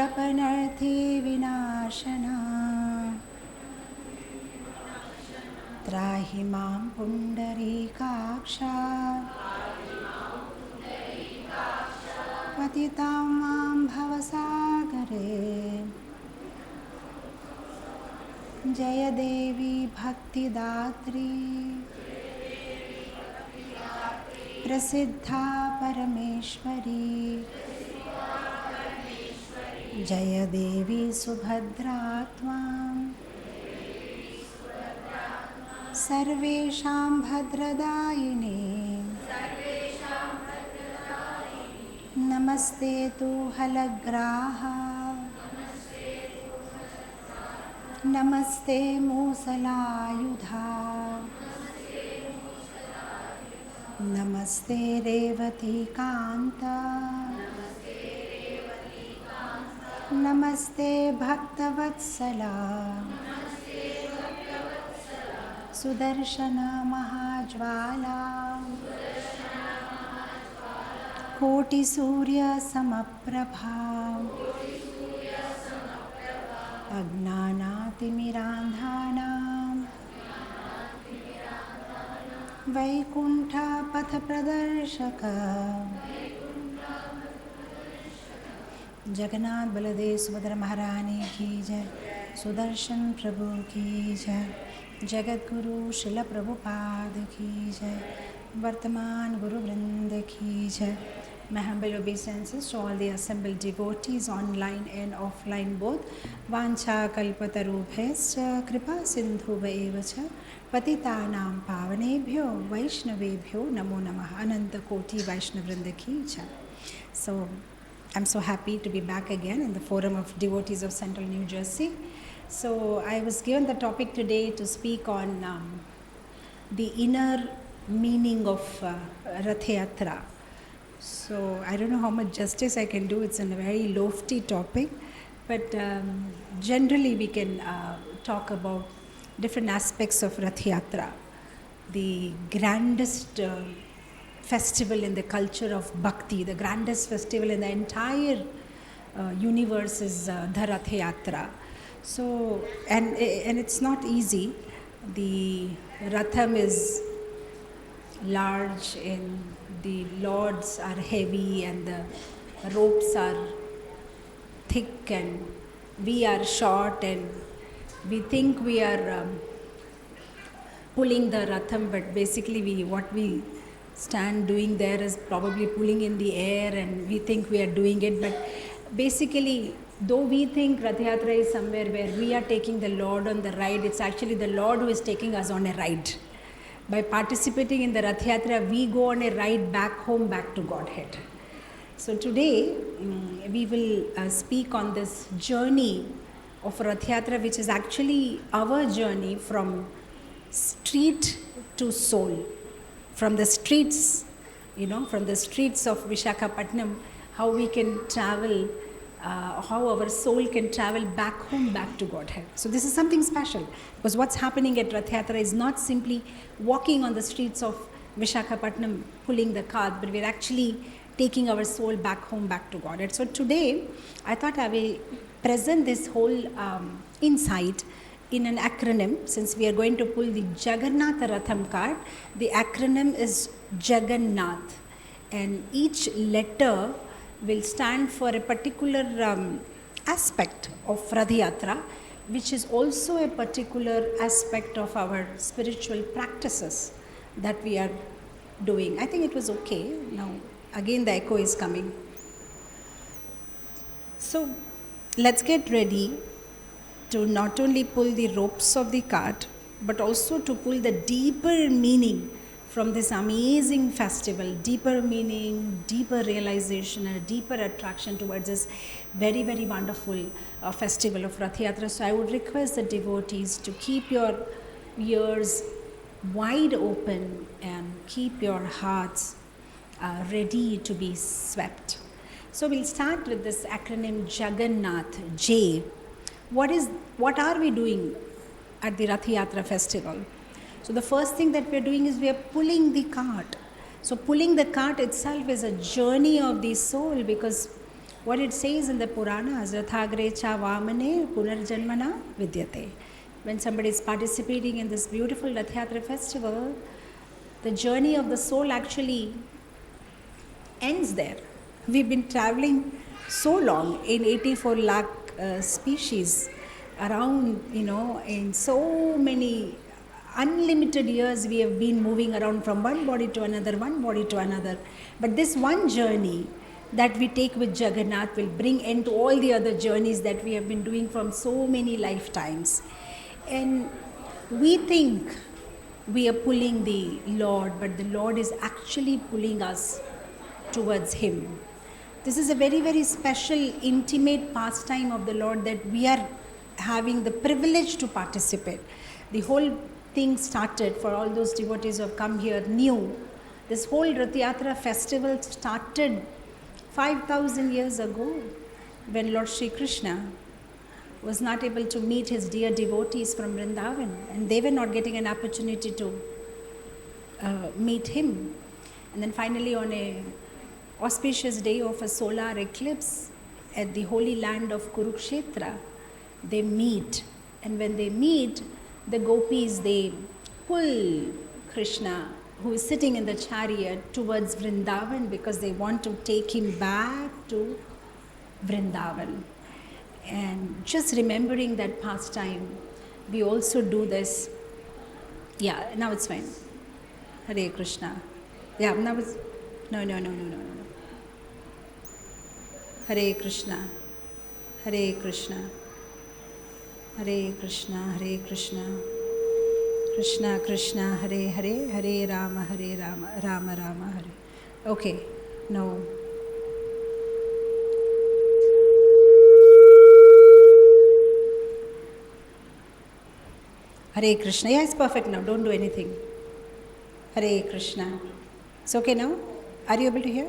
तापनर्थी विनाशना त्राहि मां पुण्डरीकाक्षा पतितां मां भवसागरे जय देवी भक्तिदात्री प्रसिद्धा परमेश्वरी जय देवी सुभद्रा त्वां सर्वेषां भद्रदायिनी नमस्ते तु हलग्राहा नमस्ते मूसलायुधा नमस्ते रेवती कांता नमस्ते भक्तवत्सला सुदर्शन महाज्वाला कोटिसूर्य समप्रभा अज्ञानातिमिरान्धानां वैकुण्ठ पथप्रदर्शक जगन्नाथ बलदेव सुभद्रा महारानी की जय सुदर्शन प्रभु की जय जगद्गुरु शिल प्रभुपाद की जय वर्तमान गुरु वृंद की जय My humble obeisances to all the assembled devotees online and offline both. Vancha kalpatarubhyascha kripa sindhuva evacha patitanam pavanebhyo vaishnavebhyo namo namah. Ananta koti Vaishnavrinda ki jai. So I'm so happy to be back again in the forum of devotees of Central New Jersey. So I was given the topic today to speak on the inner meaning of Rath Yatra. So I don't know how much justice I can do. It's a very lofty topic, but generally we can talk about different aspects of Rath Yatra. The grandest festival in the culture of Bhakti, the grandest festival in the entire universe is the Rath Yatra. So, and it's not easy. The Ratham is large and the lords are heavy and the ropes are thick and we are short and we think we are pulling the Ratham, but basically what we stand doing there is probably pulling in the air and we think we are doing it, but basically though we think Rath Yatra is somewhere where we are taking the Lord on the ride, it's actually the Lord who is taking us on a ride. By participating in the Rath Yatra, we go on a ride back home, back to Godhead. So today, we will speak on this journey of Rath Yatra, which is actually our journey from street to soul. From the streets, from the streets of Vishakhapatnam, how we can travel, how our soul can travel back home, back to Godhead. So this is something special, because what's happening at Rath Yatra is not simply walking on the streets of Vishakhapatnam, pulling the cart, but we're actually taking our soul back home, back to Godhead. So today, I thought I will present this whole insight in an acronym. Since we are going to pull the Jagannath Ratham cart, the acronym is Jagannath, and each letter will stand for a particular aspect of Rath Yatra, which is also a particular aspect of our spiritual practices that we are doing. I think it was okay. Now, again the echo is coming. So, let's get ready to not only pull the ropes of the cart, but also to pull the deeper meaning from this amazing festival, deeper meaning, deeper realization, and a deeper attraction towards this very, very wonderful festival of Rath Yatra. So I would request the devotees to keep your ears wide open and keep your hearts ready to be swept. So we'll start with this acronym Jagannath, J. What are we doing at the Rath Yatra festival? So the first thing that we're doing is we are pulling the cart. So pulling the cart itself is a journey of the soul, because what it says in the Puranas, Rathagre cha vamane punarjanmana vidyate. When somebody is participating in this beautiful Rath Yatra festival, the journey of the soul actually ends there. We've been traveling so long in 84 lakh species around, in so many unlimited years we have been moving around from one body to another. But this one journey that we take with Jagannath will bring end to all the other journeys that we have been doing from so many lifetimes. And we think we are pulling the Lord, but the Lord is actually pulling us towards Him. This is a very, very special, intimate pastime of the Lord that we are having the privilege to participate. The whole thing started, for all those devotees who have come here new, this whole Rath Yatra festival started 5,000 years ago when Lord Sri Krishna was not able to meet his dear devotees from Vrindavan, and they were not getting an opportunity to meet him. And then finally, on a auspicious day of a solar eclipse at the holy land of Kurukshetra, they meet. And when they meet, the gopis, they pull Krishna, who is sitting in the chariot, towards Vrindavan because they want to take him back to Vrindavan. And just remembering that pastime, we also do this. Yeah, now it's fine. Hare Krishna. Yeah, now it's... No. Hare Krishna. Hare Krishna. Hare Krishna. Hare Krishna. Krishna Krishna. Hare Hare. Hare Rama. Hare Rama. Rama Rama. Hare. Okay, now... Hare Krishna. Yeah, it's perfect now. Don't do anything. Hare Krishna. It's okay now? Are you able to hear?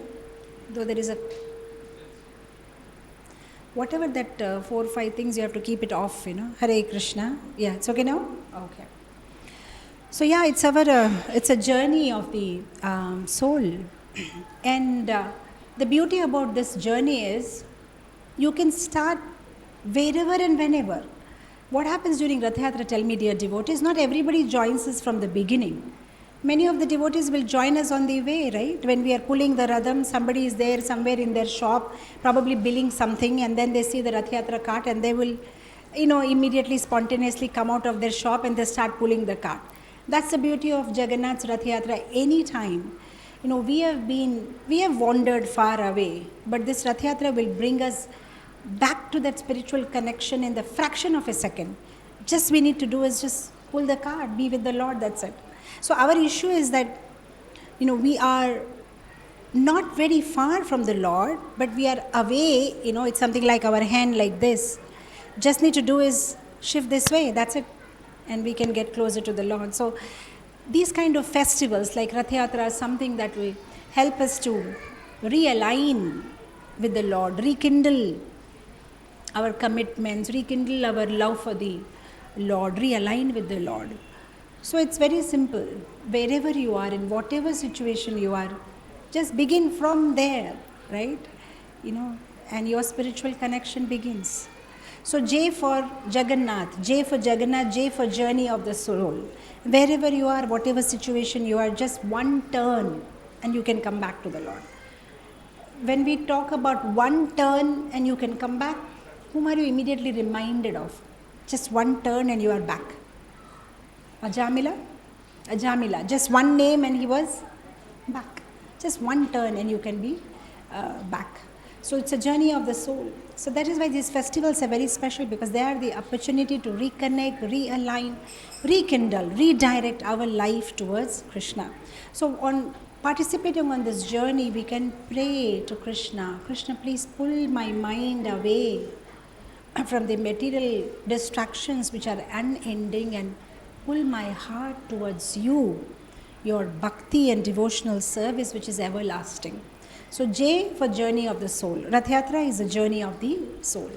Though there is a... Whatever that 4 or 5 things, you have to keep it off, Hare Krishna. Yeah, it's okay now? Okay. So yeah, it's a journey of the soul. And the beauty about this journey is, you can start wherever and whenever. What happens during Rath Yatra, tell me dear devotees, not everybody joins us from the beginning. Many of the devotees will join us on the way, right? When we are pulling the Radham, somebody is there somewhere in their shop, probably billing something, and then they see the Rath Yatra cart and they will, immediately spontaneously come out of their shop and they start pulling the cart. That's the beauty of Jagannath's Rath Yatra. Any time, we have wandered far away, but this Rath Yatra will bring us back to that spiritual connection in the fraction of a second. Just we need to do is just pull the card, be with the Lord, that's it. So our issue is that, we are not very far from the Lord, but we are away, it's something like our hand like this. Just need to do is shift this way, that's it. And we can get closer to the Lord. So these kind of festivals like Rath Yatra is something that will help us to realign with the Lord, rekindle our commitments, rekindle our love for the Lord, realign with the Lord. So it's very simple. Wherever you are, in whatever situation you are, just begin from there, right? And your spiritual connection begins. So J for Jagannath, J for Jagannath, J for journey of the soul. Wherever you are, whatever situation you are, just one turn and you can come back to the Lord. When we talk about one turn and you can come back, whom are you immediately reminded of? Just one turn and you are back. Ajamila. Just one name and he was back. Just one turn and you can be back. So it's a journey of the soul. So that is why these festivals are very special, because they are the opportunity to reconnect, realign, rekindle, redirect our life towards Krishna. So on participating on this journey, we can pray to Krishna. Krishna, please pull my mind away from the material distractions which are unending and pull my heart towards you, your bhakti and devotional service which is everlasting. So J for journey of the soul. Rath Yatra is a journey of the soul.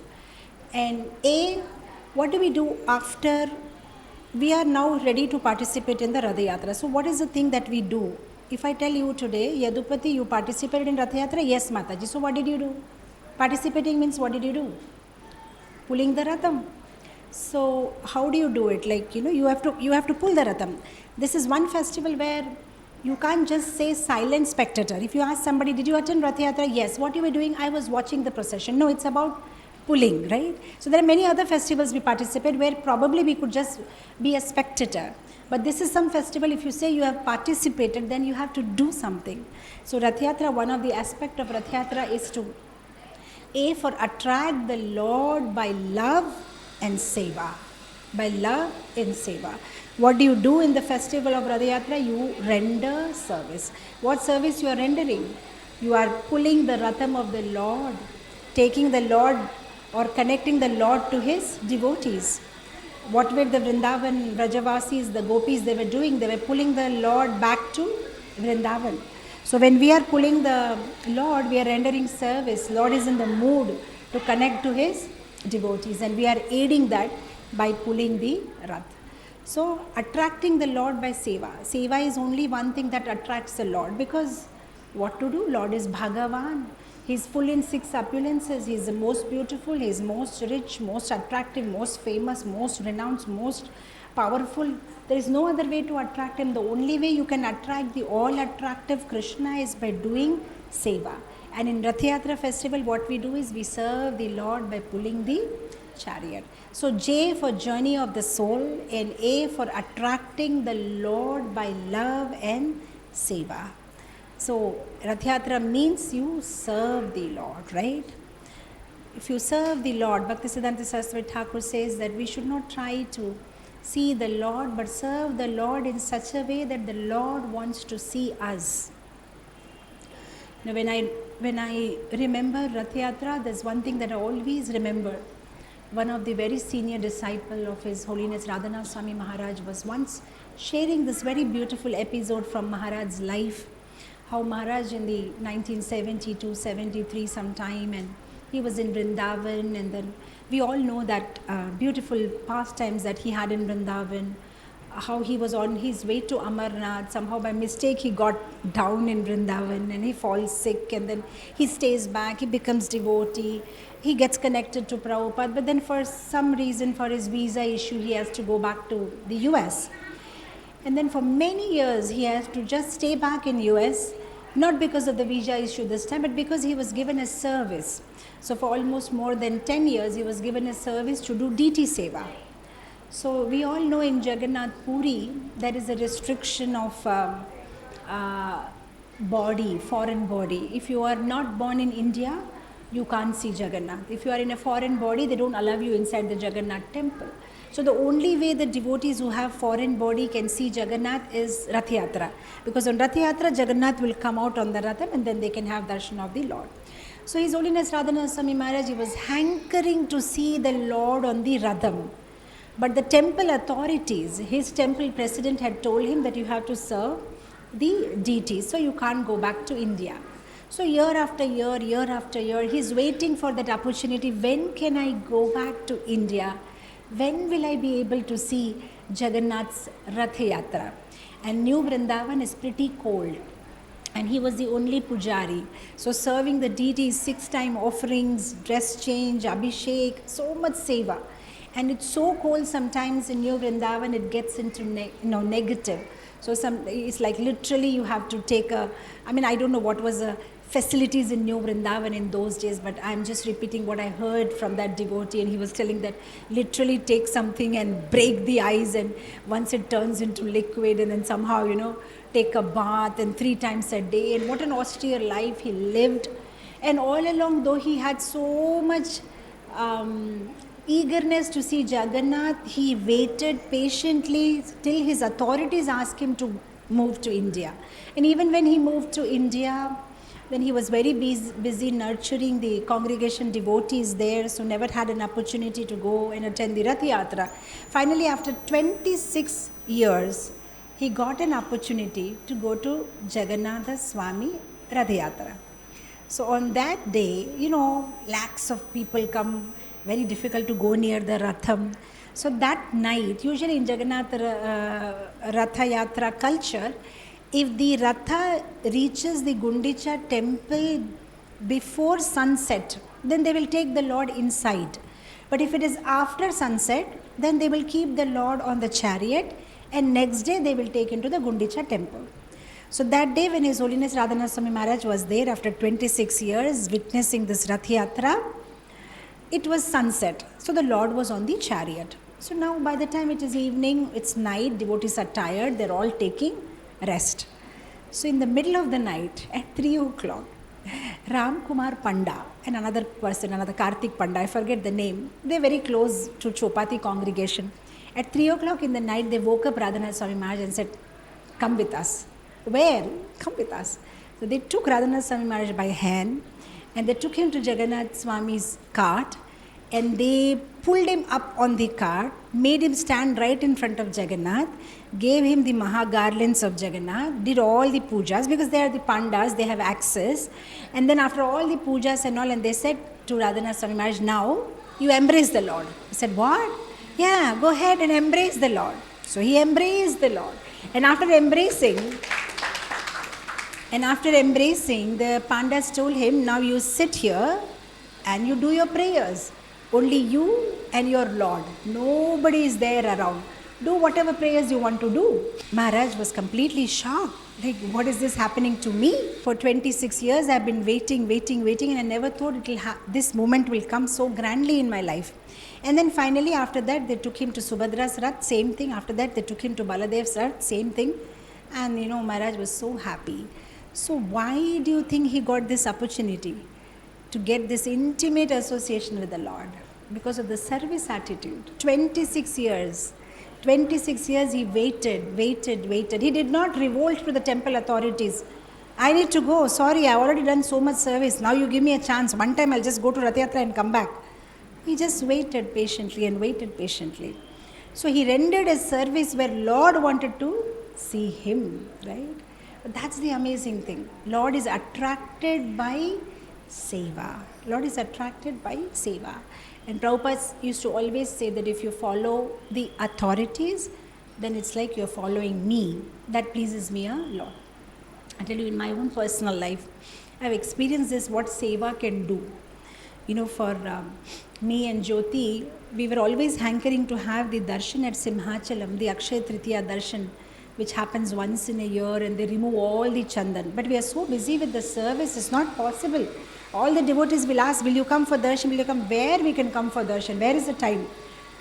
And A, what do we do after we are now ready to participate in the Rath Yatra? So what is the thing that we do? If I tell you today, Yadupati, you participated in Rath Yatra? Yes, Mataji. So what did you do? Participating means what did you do? Pulling the ratham. So how do you do it? Like, you have to pull the ratham. This is one festival where you can't just say silent spectator. If you ask somebody, did you attend Rath Yatra? Yes. What you were doing? I was watching the procession. No, it's about pulling, right? So there are many other festivals we participate where probably we could just be a spectator. But this is some festival, if you say you have participated, then you have to do something. So Rath Yatra, one of the aspects of Rath Yatra is to for attract the Lord by love and seva. By love and seva. What do you do in the festival of Rath Yatra? You render service. What service you are rendering? You are pulling the ratham of the Lord, taking the Lord or connecting the Lord to his devotees. What were the Vrindavan Vrajavasis, the gopis, they were doing? They were pulling the Lord back to Vrindavan. So when we are pulling the Lord, we are rendering service. Lord is in the mood to connect to his devotees, and we are aiding that by pulling the Rath. So attracting the Lord by seva. Seva is only one thing that attracts the Lord, because what to do? Lord is Bhagavan. He is full in 6 opulences. He is the most beautiful, he is most rich, most attractive, most famous, most renounced, most powerful. There is no other way to attract him. The only way you can attract the all attractive Krishna is by doing seva. And in Rath Yatra festival, what we do is we serve the Lord by pulling the chariot. So J for journey of the soul, and A for attracting the Lord by love and seva. So Rath Yatra means you serve the Lord, right? If you serve the Lord, Bhaktisiddhanta Saraswati Thakur says that we should not try to see the Lord, but serve the Lord in such a way that the Lord wants to see us. Now when I remember Rath Yatra, there's one thing that I always remember. One of the very senior disciple of His Holiness Radhanath Swami Maharaj was once sharing this very beautiful episode from Maharaj's life. How Maharaj in the 1972-73 sometime, and he was in Vrindavan, and then we all know that beautiful pastimes that he had in Vrindavan, how he was on his way to Amarnath. Somehow by mistake he got down in Vrindavan and he falls sick, and then he stays back, he becomes devotee, he gets connected to Prabhupada, but then for some reason, for his visa issue, he has to go back to the US. And then for many years he has to just stay back in US, not because of the visa issue this time, but because he was given a service. So for almost more than 10 years he was given a service to do DT Seva. So we all know in Jagannath Puri there is a restriction of body, foreign body. If you are not born in India, you can't see Jagannath. If you are in a foreign body, they don't allow you inside the Jagannath temple. So the only way the devotees who have foreign body can see Jagannath is Rath Yatra. Because on Rath Yatra, Jagannath will come out on the Ratham, and then they can have darshan of the Lord. So His Holiness Radhanath Swami Maharaj, he was hankering to see the Lord on the Ratham. But the temple authorities, his temple president had told him that you have to serve the deities, so you can't go back to India. So year after year, he's waiting for that opportunity. When can I go back to India? When will I be able to see Jagannath's Rath Yatra? And New Vrindavan is pretty cold. And he was the only pujari. So serving the deities, 6-time offerings, dress change, abhishek, so much seva. And it's so cold sometimes in New Vrindavan, it gets into negative. So it's like literally you have to take I don't know what was the facilities in New Vrindavan in those days, but I'm just repeating what I heard from that devotee, and he was telling that literally take something and break the ice, and once it turns into liquid, and then somehow, take a bath, and 3 times a day, and what an austere life he lived. And all along, though he had so much eagerness to see Jagannath, he waited patiently till his authorities asked him to move to India. And even when he moved to India, then he was very busy nurturing the congregation devotees there, so never had an opportunity to go and attend the Rath Yatra. Finally, after 26 years, he got an opportunity to go to Jagannatha Swami Rath Yatra. So on that day, lakhs of people come, very difficult to go near the Ratham. So that night, usually in Jagannath Ratha Yatra culture, if the Ratha reaches the Gundicha temple before sunset, then they will take the Lord inside. But if it is after sunset, then they will keep the Lord on the chariot, and next day they will take into the Gundicha temple. So that day when His Holiness Radhanath Swami Maharaj was there after 26 years witnessing this Rath Yatra, it was sunset. So the Lord was on the chariot. So now by the time it is evening, it's night, devotees are tired, they're all taking rest. So in the middle of the night, at 3 o'clock, Ram Kumar Panda and another person, another Karthik Panda, I forget the name, they're very close to Chopati congregation. At 3 o'clock in the night, they woke up Radhanath Swami Maharaj and said, come with us. Where? Come with us. So they took Radhanath Swami Maharaj by hand and they took him to Jagannath Swami's cart, and they pulled him up on the cart, made him stand right in front of Jagannath, gave him the Maha garlands of Jagannath, did all the pujas, because they are the pandas, they have access. And then after all the pujas and all, and they said to Radhanath Swami Maharaj, now you embrace the Lord. He said, what? Yeah, go ahead and embrace the Lord. So he embraced the Lord. And after embracing, the pandas told him, now you sit here and you do your prayers. Only you and your Lord. Nobody is there around. Do whatever prayers you want to do. Maharaj was completely shocked. Like, what is this happening to me? For 26 years I have been waiting, and I never thought this moment will come so grandly in my life. And then finally after that they took him to Subhadra's Rath, same thing. After that they took him to Baladev's Rath, same thing. And Maharaj was so happy. So why do you think he got this opportunity to get this intimate association with the Lord? Because of the service attitude. 26 years he waited. He did not revolt to the temple authorities. I need to go. Sorry, I've already done so much service. Now you give me a chance. One time I'll just go to Rath Yatra and come back. He just waited patiently. So he rendered a service where Lord wanted to see him, right? But that's the amazing thing. Lord is attracted by Seva. And Prabhupada used to always say that if you follow the authorities, then it's like you're following me. That pleases me a lot. I tell you, in my own personal life, I've experienced this, what Seva can do. For me and Jyoti, we were always hankering to have the darshan at Simhachalam, the Akshaya Tritiya darshan, which happens once in a year, and they remove all the chandan. But we are so busy with the service, it's not possible. All the devotees will ask, will you come for darshan? Will you come? Where we can come for darshan? Where is the time?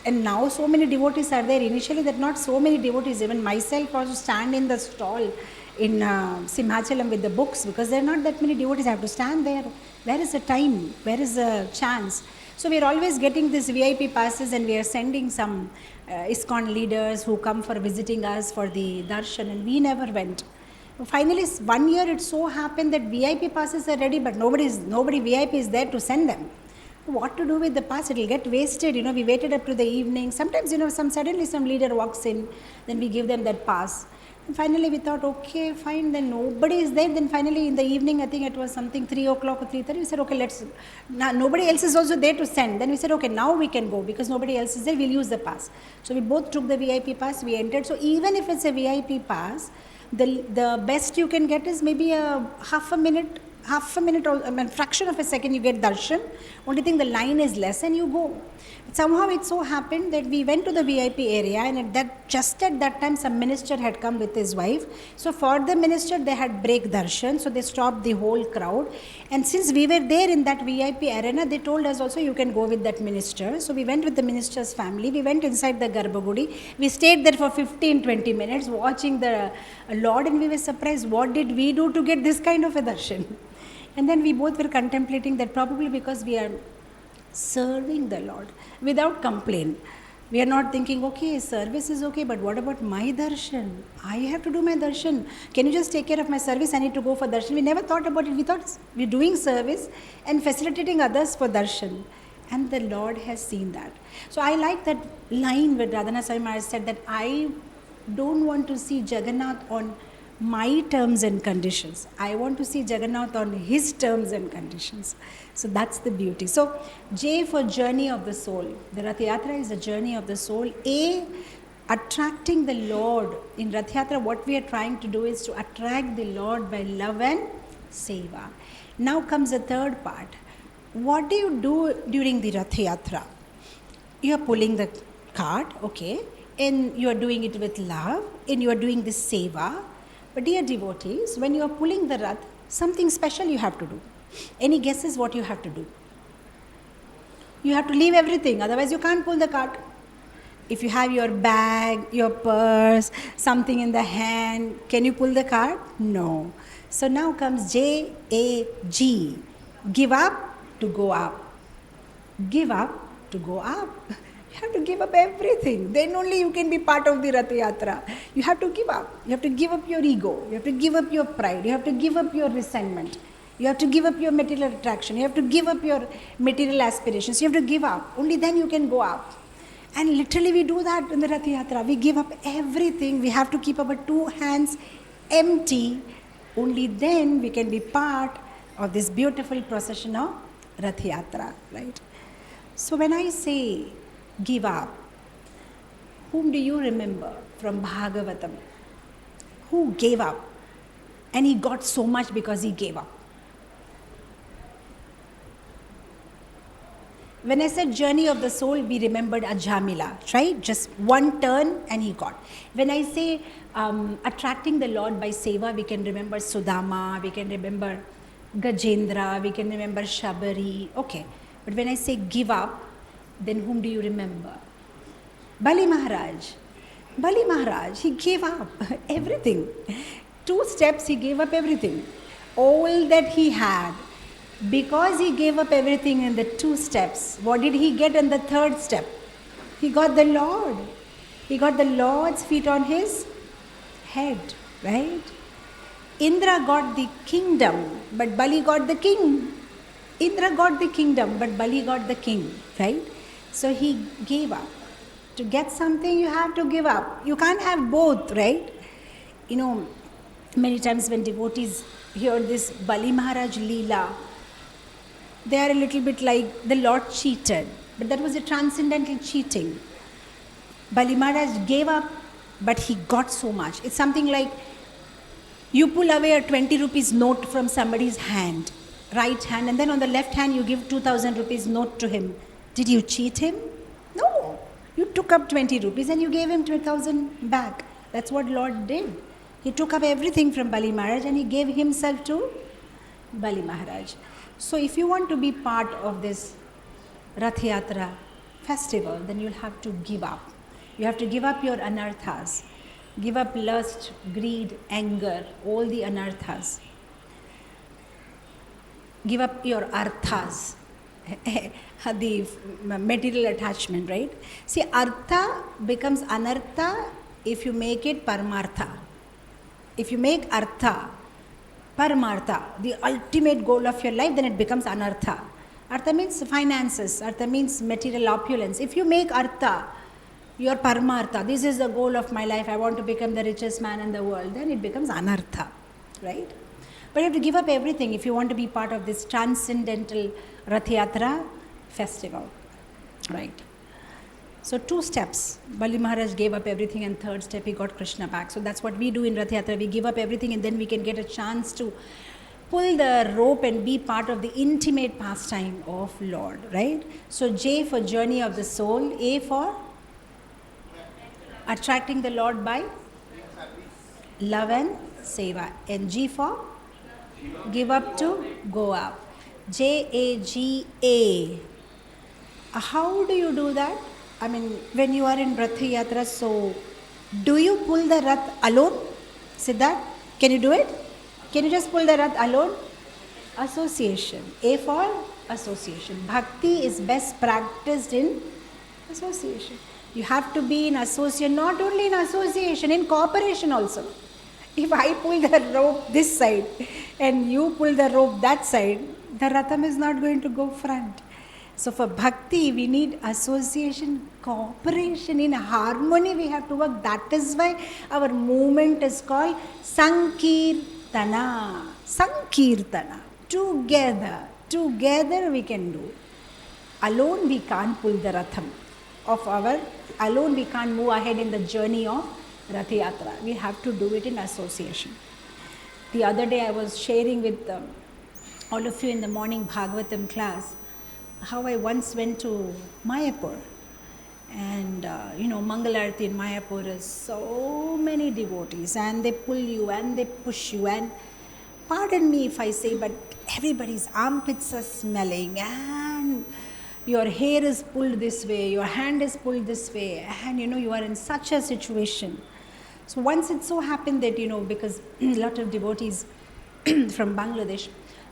And now so many devotees are there. Initially there are not so many devotees. Even myself also stand in the stall in Simhachalam with the books, because there are not that many devotees. I have to stand there. Where is the time? Where is the chance? So we are always getting these VIP passes, and we are sending some ISKCON leaders who come for visiting us for the darshan, and we never went. Finally, one year it so happened that VIP passes are ready, but nobody VIP is there to send them. What to do with the pass? It will get wasted. We waited up to the evening. Sometimes, suddenly some leader walks in, then we give them that pass. And finally we thought, okay, fine, then nobody is there. Then finally in the evening, I think it was something 3 o'clock or 3:30, we said, okay, nobody else is also there to send. Then we said, okay, now we can go, because nobody else is there, we'll use the pass. So we both took the VIP pass, we entered. So even if it's a VIP pass, the best you can get is maybe a half a minute or a fraction of a second you get darshan. Only thing, the line is less and you go. But somehow it so happened that we went to the VIP area, and just at that time some minister had come with his wife. So for the minister they had break darshan, so they stopped the whole crowd. And since we were there in that VIP arena, they told us also you can go with that minister. So we went with the minister's family. We went inside the Garbhagudi. We stayed there for 15-20 minutes watching the Lord, and we were surprised, what did we do to get this kind of a darshan? And then we both were contemplating that probably because we are serving the Lord without complaint. We are not thinking, okay, service is okay, but what about my darshan? I have to do my darshan. Can you just take care of my service? I need to go for darshan. We never thought about it. We thought we're doing service and facilitating others for darshan. And the Lord has seen that. So I like that line where Radhanath Swami Maharaj said that I don't want to see Jagannath on my terms and conditions. I want to see Jagannath on his terms and conditions. So that's the beauty. So J for journey of the soul. The Rath Yatra is a journey of the soul. A, attracting the Lord. In Rath Yatra, what we are trying to do is to attract the Lord by love and seva. Now comes the third part. What do you do during the Rath Yatra? You are pulling the cart, okay, and you are doing it with love, and you are doing this seva. But dear devotees, when you are pulling the Rath, something special you have to do. Any guesses what you have to do? You have to leave everything, otherwise you can't pull the cart. If you have your bag, your purse, something in the hand, can you pull the cart? No. So now comes J-A-G. Give up to go up. Give up to go up. You have to give up everything. Then only you can be part of the Rath Yatra. You have to give up. You have to give up your ego. You have to give up your pride. You have to give up your resentment. You have to give up your material attraction. You have to give up your material aspirations. You have to give up. Only then you can go up. And literally we do that in the Rath Yatra. We give up everything. We have to keep our two hands empty. Only then we can be part of this beautiful procession of Rath Yatra, right? So when I say give up, whom do you remember from Bhagavatam? Who gave up? And he got so much because he gave up. When I said journey of the soul, we remembered Ajamila, right? Just one turn and he got. When I say attracting the Lord by seva, we can remember Sudama, we can remember Gajendra, we can remember Shabari. Okay. But when I say give up, then whom do you remember? Bali Maharaj. Bali Maharaj, he gave up everything. 2 steps, he gave up everything. All that he had. Because he gave up everything in the 2 steps, what did he get in the 3rd step? He got the Lord. He got the Lord's feet on his head, right? Indra got the kingdom, but Bali got the king. Indra got the kingdom, but Bali got the king, right? So he gave up. To get something, you have to give up. You can't have both, right? You know, many times when devotees hear this Bali Maharaj Leela, they are a little bit like the Lord cheated, but that was a transcendental cheating. Bali Maharaj gave up, but he got so much. It's something like you pull away a 20 rupees note from somebody's hand, right hand, and then on the left hand you give 2000 rupees note to him. Did you cheat him? No. You took up 20 rupees and you gave him 2000 back. That's what Lord did. He took up everything from Bali Maharaj and he gave himself to Bali Maharaj. So if you want to be part of this Rath Yatra festival, then you'll have to give up. You have to give up your anarthas. Give up lust, greed, anger, all the anarthas. Give up your arthas, the material attachment, right? See, artha becomes anartha if you make it paramartha. If you make artha paramartha, the ultimate goal of your life, then it becomes anartha. Artha means finances, artha means material opulence. If you make artha your paramartha, this is the goal of my life, I want to become the richest man in the world, then it becomes anartha, right? But you have to give up everything if you want to be part of this transcendental Rath Yatra festival, right? So 2 steps. Bali Maharaj gave up everything, and 3rd step he got Krishna back. So that's what we do in Rath Yatra. We give up everything and then we can get a chance to pull the rope and be part of the intimate pastime of Lord, right? So J for journey of the soul, A for attracting the Lord by love and seva, and G for give up to go up. J-A-G-A. How do you do that? I mean, when you are in Rath Yatra, so do you pull the Rath alone? Siddharth, can you do it? Can you just pull the Rath alone? Association. A for association. Bhakti is best practiced in association. You have to be in association, not only in association, in cooperation also. If I pull the rope this side and you pull the rope that side, the Ratham is not going to go front. So for bhakti, we need association, cooperation, in harmony we have to work. That is why our movement is called Sankirtana. Sankirtana. Together we can do. Alone we can't pull the Ratham of alone we can't move ahead in the journey of Rath Yatra. We have to do it in association. The other day I was sharing with all of you in the morning Bhagavatam class, how I once went to Mayapur. And Mangalarti in Mayapur is so many devotees, and they pull you and they push you, and pardon me if I say, but everybody's armpits are smelling, and your hair is pulled this way, your hand is pulled this way, and you are in such a situation. So once it so happened that, because a lot of devotees from Bangladesh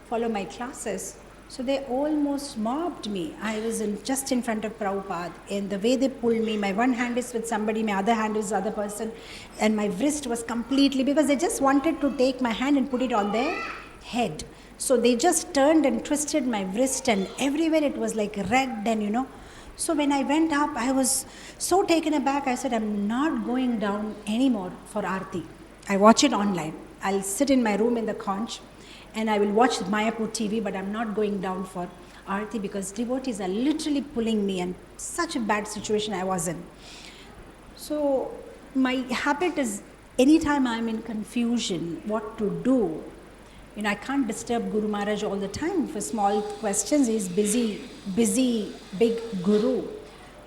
follow my classes, so they almost mobbed me. I was just in front of Prabhupada, and the way they pulled me, my one hand is with somebody, my other hand is the other person, and my wrist was completely, because they just wanted to take my hand and put it on their head. So they just turned and twisted my wrist, and everywhere it was like red, and So when I went up, I was so taken aback. I said, I'm not going down anymore for Aarti. I watch it online. I'll sit in my room in the conch, and I will watch Mayapur TV, but I'm not going down for Aarti because devotees are literally pulling me, and such a bad situation I was in. So my habit is, anytime I'm in confusion what to do, I can't disturb Guru Maharaj all the time for small questions. He's busy, big Guru.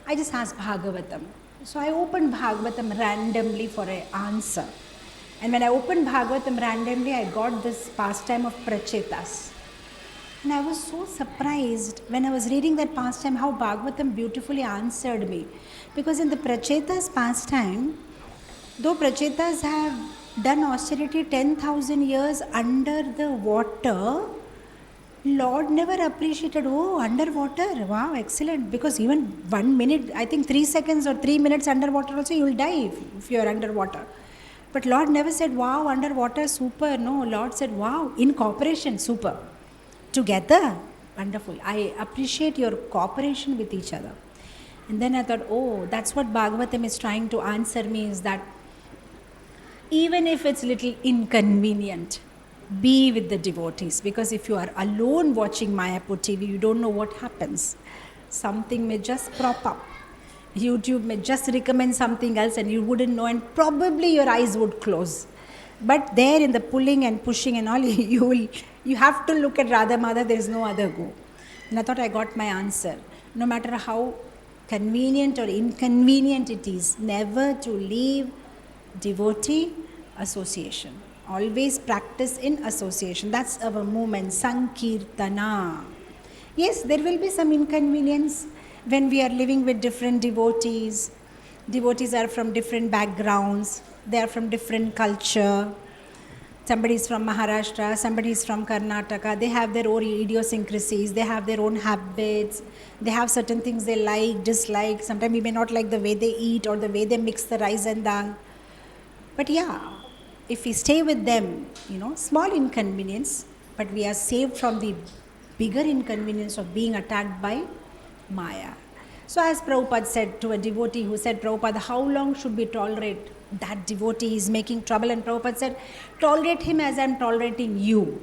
I just ask Bhagavatam. So I opened Bhagavatam randomly for an answer. And when I opened Bhagavatam randomly, I got this pastime of Prachetas. And I was so surprised when I was reading that pastime how Bhagavatam beautifully answered me. Because in the Prachetas pastime, though Prachetas have done austerity 10,000 years under the water, Lord never appreciated, underwater, wow, excellent. Because even 1 minute, I think 3 seconds or 3 minutes underwater also, you will die if you are underwater. But Lord never said, wow, underwater, super. No, Lord said, wow, in cooperation, super. Together, wonderful. I appreciate your cooperation with each other. And then I thought, that's what Bhagavatam is trying to answer me, is that even if it's little inconvenient, be with the devotees. Because if you are alone watching Mayapur TV, you don't know what happens. Something may just prop up. YouTube may just recommend something else and you wouldn't know, and probably your eyes would close. But there in the pulling and pushing and all, you have to look at Radha Madhav, there is no other go. And I thought I got my answer. No matter how convenient or inconvenient it is, never to leave devotee association. Always practice in association. That's our movement, Sankirtana. Yes, there will be some inconvenience when we are living with different devotees. Devotees are from different backgrounds. They are from different culture. Somebody is from Maharashtra, somebody is from Karnataka. They have their own idiosyncrasies. They have their own habits. They have certain things they like, dislike. Sometimes we may not like the way they eat or the way they mix the rice and dal. But yeah, if we stay with them, small inconvenience, but we are saved from the bigger inconvenience of being attacked by Maya. So as Prabhupada said to a devotee who said, Prabhupada, how long should we tolerate that devotee is making trouble? And Prabhupada said, tolerate him as I am tolerating you.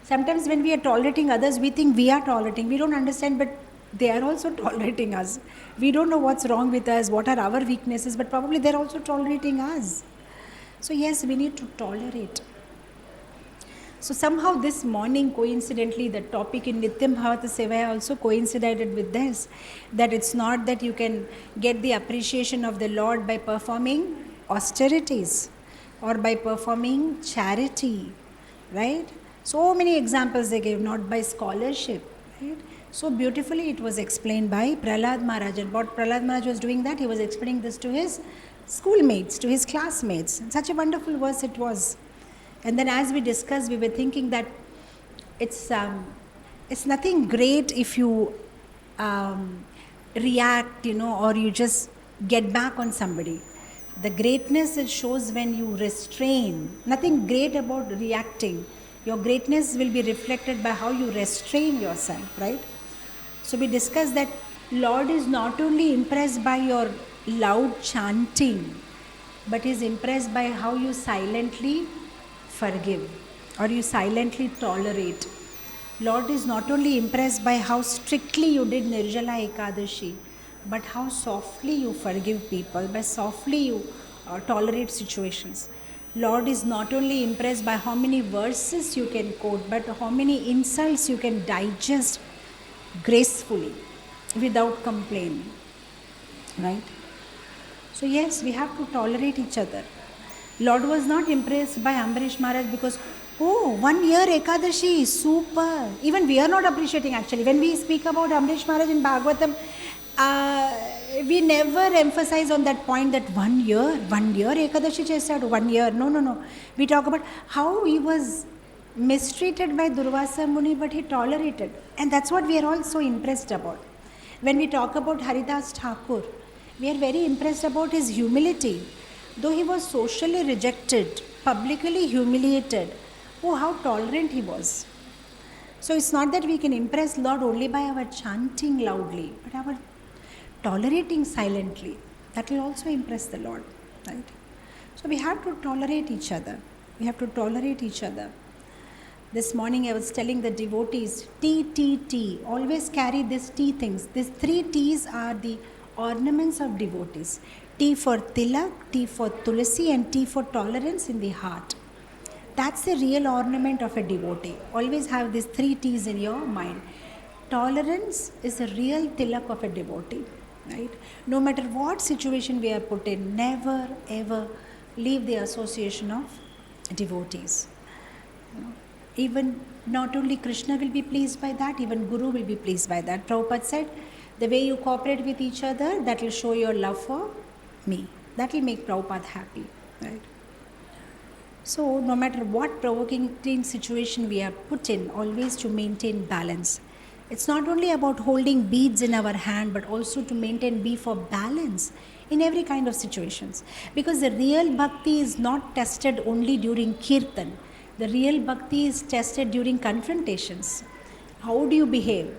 Sometimes when we are tolerating others, we think we are tolerating. We don't understand, but they are also tolerating us. We don't know what's wrong with us, what are our weaknesses, but probably they're also tolerating us. So yes, we need to tolerate. So somehow this morning, coincidentally, the topic in Nityam Bhavata Sevaya also coincided with this, that it's not that you can get the appreciation of the Lord by performing austerities or by performing charity, right? So many examples they gave, not by scholarship, right? So beautifully it was explained by Prahlad Maharaj. And what Prahlad Maharaj was doing that, he was explaining this to his schoolmates, to his classmates. And such a wonderful verse it was. And then as we discussed, we were thinking that it's nothing great if you react, or you just get back on somebody. The greatness it shows when you restrain. Nothing great about reacting. Your greatness will be reflected by how you restrain yourself, right? So we discussed that Lord is not only impressed by your loud chanting, but is impressed by how you silently forgive or you silently tolerate. Lord is not only impressed by how strictly you did Nirjala Ekadashi, but how softly you forgive people, by softly you tolerate situations. Lord is not only impressed by how many verses you can quote, but how many insults you can digest gracefully without complaining. Right? So yes, we have to tolerate each other. Lord was not impressed by Ambarish Maharaj because, oh, 1 year Ekadashi is super. Even we are not appreciating actually. When we speak about Ambarish Maharaj in Bhagavatam, we never emphasize on that point that 1 year Ekadashi chesadu, 1 year. No. We talk about how he was mistreated by Durvasa Muni, but he tolerated. And that's what we are all so impressed about. When we talk about Haridas Thakur, we are very impressed about his humility. Though he was socially rejected, publicly humiliated, oh, how tolerant he was. So it's not that we can impress Lord only by our chanting loudly, but our tolerating silently. That will also impress the Lord, right? So we have to tolerate each other. We have to tolerate each other. This morning I was telling the devotees, T. Always carry these T things. These 3 T's are the ornaments of devotees. T for tilak, T for tulasi, and T for tolerance in the heart. That's the real ornament of a devotee. Always have these 3 T's in your mind. Tolerance is the real tilak of a devotee. Right? No matter what situation we are put in, never ever leave the association of devotees. Even not only Krishna will be pleased by that, even Guru will be pleased by that. Prabhupada said, the way you cooperate with each other, that will show your love for me. That will make Prabhupada happy. Right? So no matter what provoking situation we are put in, always to maintain balance. It's not only about holding beads in our hand, but also to maintain B for balance in every kind of situations. Because the real bhakti is not tested only during kirtan. The real bhakti is tested during confrontations. How do you behave?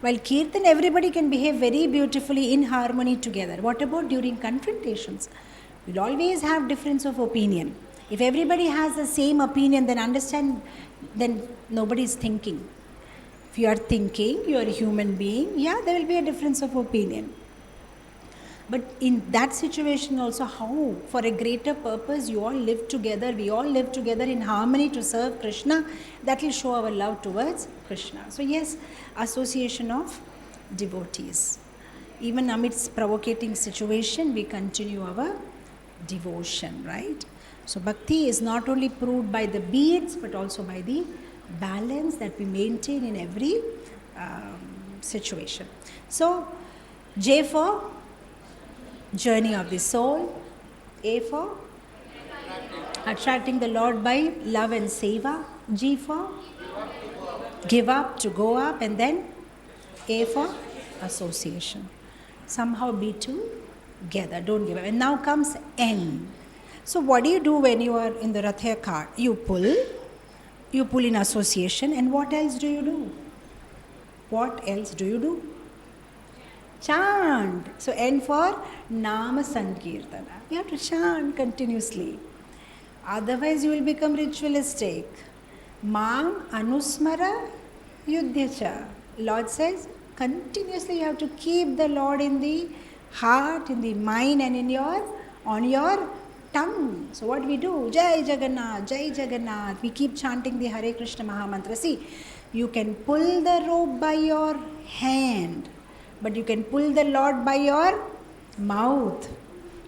While kirtan, everybody can behave very beautifully in harmony together. What about during confrontations? We'll always have difference of opinion. If everybody has the same opinion, then nobody is thinking. If you are thinking, you are a human being, there will be a difference of opinion. But in that situation also, how? For a greater purpose, you all live together, we all live together in harmony to serve Krishna. That will show our love towards Krishna. So yes, association of devotees. Even amidst provocating situation, we continue our devotion, right? So bhakti is not only proved by the beads, but also by the balance that we maintain in every situation. So J for journey of the soul, A for attracting the Lord by love and seva, G for give up, to go up, and then A for association. Somehow be together, don't give up. And now comes N. So what do you do when you are in the Rathaya cart? You pull in association, and what else do you do? What else do you do? Chant. So N for Nama Sankirtana. You have to chant continuously. Otherwise you will become ritualistic. Mam Anusmara Yudhyacha. Lord says continuously you have to keep the Lord in the heart, in the mind, and on your tongue. So what we do? Jai Jagannath, Jai Jagannath. We keep chanting the Hare Krishna Maha Mantra. See, you can pull the rope by your hand, but you can pull the Lord by your mouth.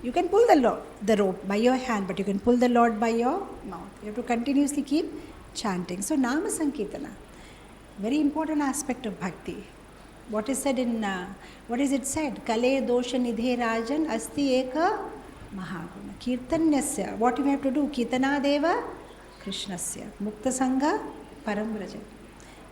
You can pull the rope by your hand, but you can pull the Lord by your mouth. You have to continuously keep chanting. So Nama Sankirtana, very important aspect of bhakti. What is said in, what is it said? Kale dosha nidhe rajan asti eka mahaguna. Kirtanyasya. What you have to do? Kirtanadeva Krishnasya. Mukta Sangha Parambraja.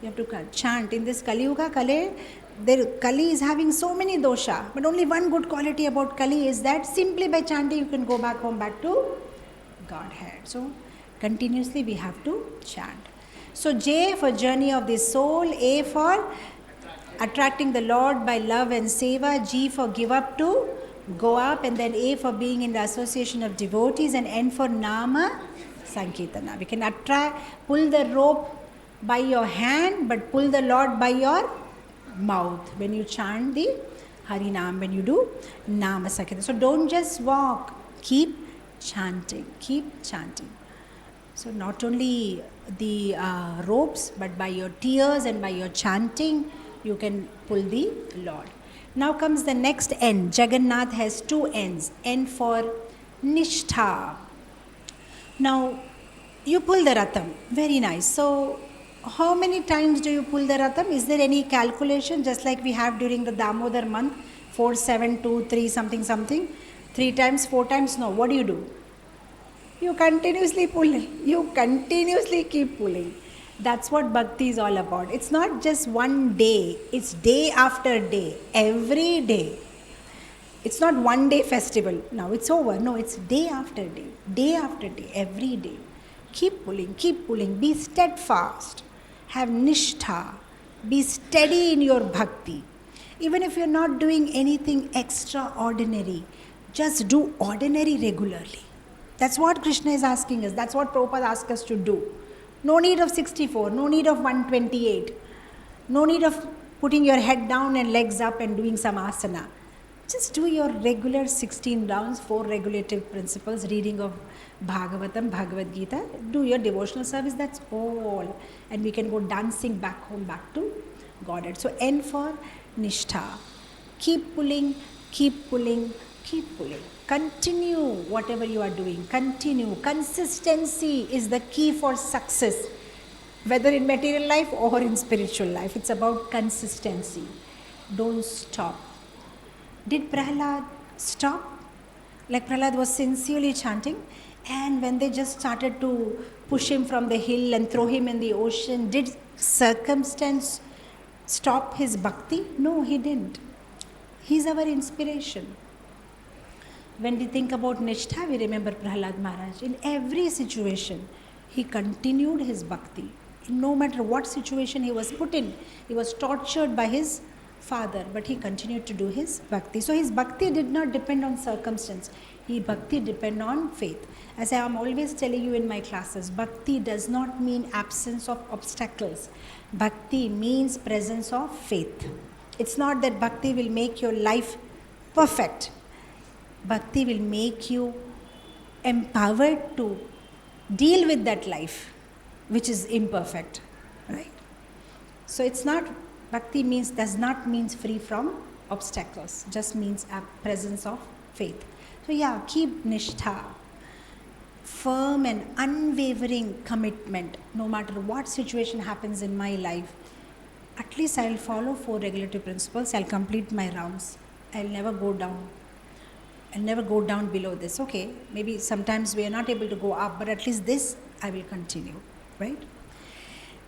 You have to chant. In this Kali Yuga, Kali is having so many dosha, but only one good quality about Kali is that simply by chanting you can go back home, back to Godhead. So continuously we have to chant. So J for journey of the soul, A for attracting the Lord by love and seva, G for give up to go up, and then A for being in the association of devotees, and N for Nama Sankirtana. We can pull the rope by your hand, but pull the Lord by your mouth when you chant the Harinam, when you do Nama Sankirtana. So don't just walk, keep chanting. Keep chanting. So not only the ropes, but by your tears and by your chanting, you can pull the Lord. Now comes the next N. Jagannath has two N's. N for Nishtha. Now, you pull the Ratham. Very nice. So, how many times do you pull the Ratham? Is there any calculation, just like we have during the Damodar month? 4, 7, 2, 3, something, something. 3 times, 4 times? No. What do? You continuously pull. You continuously keep pulling. That's what bhakti is all about. It's not just one day. It's day after day. Every day. It's not one day festival. Now it's over. No, it's day after day. Day after day. Every day. Keep pulling. Keep pulling. Be steadfast. Have nishtha. Be steady in your bhakti. Even if you're not doing anything extraordinary, just do ordinary regularly. That's what Krishna is asking us. That's what Prabhupada asked us to do. No need of 64, no need of 128, no need of putting your head down and legs up and doing some asana. Just do your regular 16 rounds, 4 regulative principles, reading of Bhagavatam, Bhagavad Gita. Do your devotional service, that's all. And we can go dancing back home, back to Godhead. So N for Nishtha. Keep pulling, keep pulling, keep pulling. Continue whatever you are doing. Continue. Consistency is the key for success, whether in material life or in spiritual life. It's about consistency. Don't stop. Did Prahlad stop? Like Prahlad was sincerely chanting, and when they just started to push him from the hill and throw him in the ocean, did circumstance stop his bhakti? No, he didn't. He's our inspiration. When we think about Nishtha, we remember Prahlad Maharaj. In every situation, he continued his bhakti. No matter what situation he was put in, he was tortured by his father, but he continued to do his bhakti. So his bhakti did not depend on circumstance. His bhakti depend on faith. As I am always telling you in my classes, bhakti does not mean absence of obstacles. Bhakti means presence of faith. It's not that bhakti will make your life perfect. Bhakti will make you empowered to deal with that life which is imperfect, right? So it's not, bhakti does not mean free from obstacles, just means a presence of faith. So yeah, keep nishtha, firm and unwavering commitment. No matter what situation happens in my life, at least I'll follow 4 regulative principles. I'll complete my rounds. I'll never go down. I'll never go down below this. Okay, maybe sometimes we are not able to go up, but at least this I will continue, right?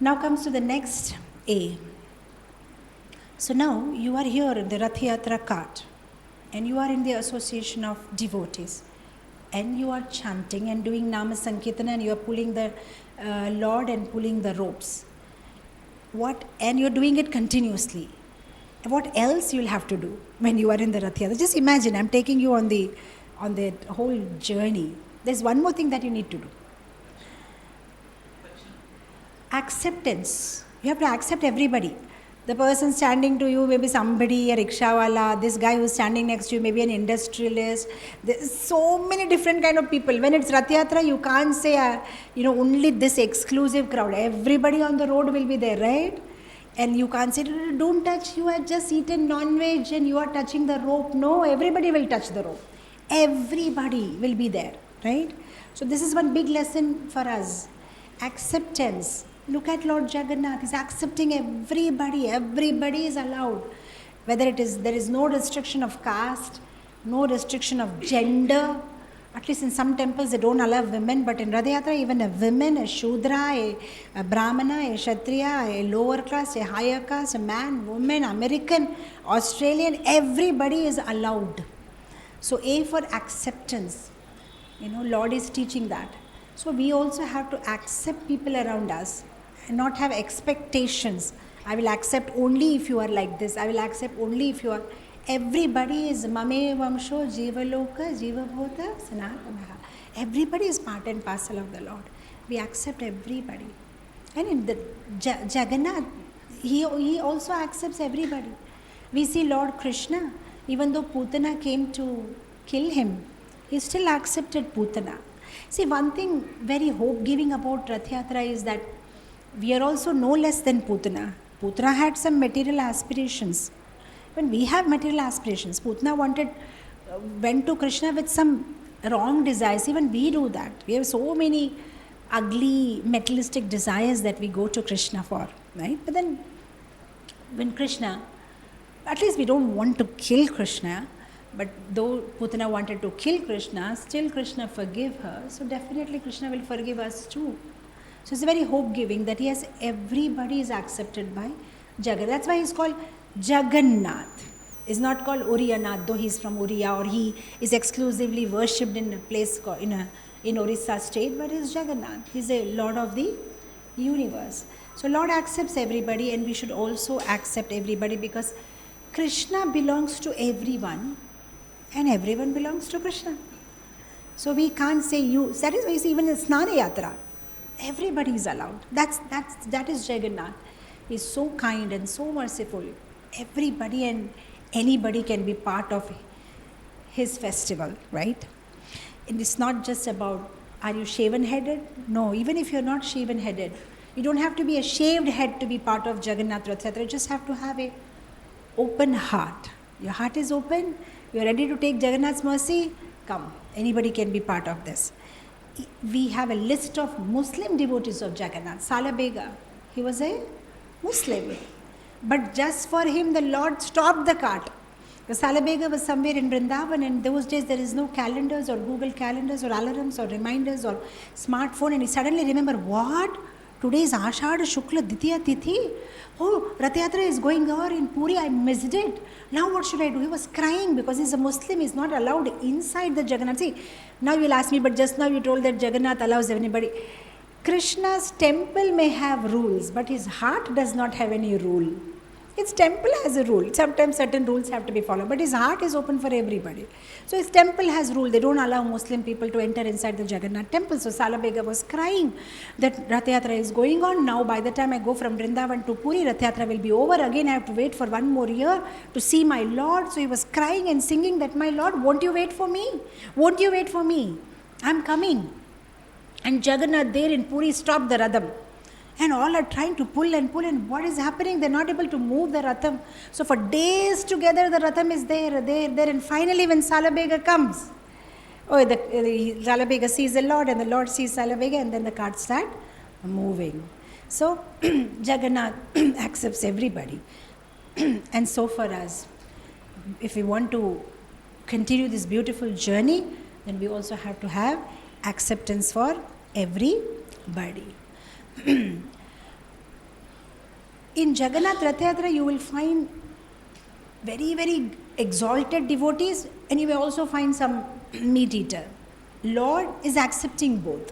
Now comes to the next A. So now you are here in the Rath Yatra cart, and you are in the association of devotees, and you are chanting and doing Nama Sankirtana, and you are pulling the Lord and pulling the ropes. And you're doing it continuously. What else you'll have to do when you are in the Rath Yatra? Just imagine, I'm taking you on the whole journey. There's one more thing that you need to do. Acceptance. You have to accept everybody. The person standing to you, maybe somebody, a rickshawala, this guy who's standing next to you, maybe an industrialist. There's so many different kind of people. When it's Rath Yatra, you can't say, only this exclusive crowd. Everybody on the road will be there, right? And you can't say, don't touch, you have just eaten non-veg and you are touching the rope. No, everybody will touch the rope. Everybody will be there, right? So this is one big lesson for us. Acceptance. Look at Lord Jagannath. He's accepting everybody. Everybody is allowed. There is no restriction of caste, no restriction of gender. At least in some temples they don't allow women, but in Rath Yatra even a woman, a Shudra, a Brahmana, a Kshatriya, a lower class, a higher caste, a man, woman, American, Australian, everybody is allowed. So A for acceptance. Lord is teaching that. So we also have to accept people around us and not have expectations. I will accept only if you are like this. I will accept only if you are. Everybody is Mame Vamsho Jivaloka Jivabhota Sanatanaha. Everybody is part and parcel of the Lord. We accept everybody. And in the Jagannath, he also accepts everybody. We see Lord Krishna, even though Putana came to kill him, he still accepted Putana. See, one thing very hope-giving about Rath Yatra is that we are also no less than Putana. Putana had some material aspirations. When we have material aspirations, Putana went to Krishna with some wrong desires. Even we do that. We have so many ugly materialistic desires that we go to Krishna for, right? But then when Krishna, at least we don't want to kill Krishna, but though Putana wanted to kill Krishna, still Krishna forgave her. So definitely Krishna will forgive us too. So it's very hope-giving that everybody is accepted by Jagat. That's why he's called Jagannath. He's not called Uriyanath, though he's from Uriya, or he is exclusively worshipped in a place in Orissa state, but he's Jagannath. He's a Lord of the universe. So Lord accepts everybody, and we should also accept everybody, because Krishna belongs to everyone and everyone belongs to Krishna. So we can't say you. That is why you see even in Snana Yatra, everybody is allowed. That is Jagannath. He's so kind and so merciful. Everybody and anybody can be part of his festival, right? And it's not just about, are you shaven-headed? No, even if you're not shaven-headed, you don't have to be a shaved head to be part of Jagannath Rath Yatra. You just have to have a open heart. Your heart is open, you're ready to take Jagannath's mercy, come. Anybody can be part of this. We have a list of Muslim devotees of Jagannath. Salabega, he was a Muslim. But just for him, the Lord stopped the cart. Because Salabega was somewhere in Vrindavan, and those days there is no calendars or Google calendars or alarms or reminders or smartphone, and he suddenly remembered, what? Today is Ashadha Shukla Ditya Tithi. Oh, Rath Yatra is going on in Puri, I missed it. Now what should I do? He was crying because he's a Muslim, he's not allowed inside the Jagannath. See, now you'll ask me, but just now you told that Jagannath allows anybody. Krishna's temple may have rules, but his heart does not have any rule. Its temple has a rule. Sometimes certain rules have to be followed, but his heart is open for everybody. So his temple has rule. They don't allow Muslim people to enter inside the Jagannath temple. So Salabega was crying that Rath Yatra is going on. Now by the time I go from Vrindavan to Puri, Rath Yatra will be over. Again I have to wait for one more year to see my Lord. So he was crying and singing that, my Lord, won't you wait for me? Won't you wait for me? I'm coming. And Jagannath there in Puri stopped the Radham. And all are trying to pull, and what is happening? They're not able to move the Ratham. So for days together the Ratham is there, and finally when Salabega comes, Salabega sees the Lord, and the Lord sees Salabega, and then the carts start moving. So Jagannath accepts everybody. And so for us, if we want to continue this beautiful journey, then we also have to have acceptance for everybody. In Jagannath Rath Yatra, you will find very, very exalted devotees, and you will also find some meat eater. Lord is accepting both.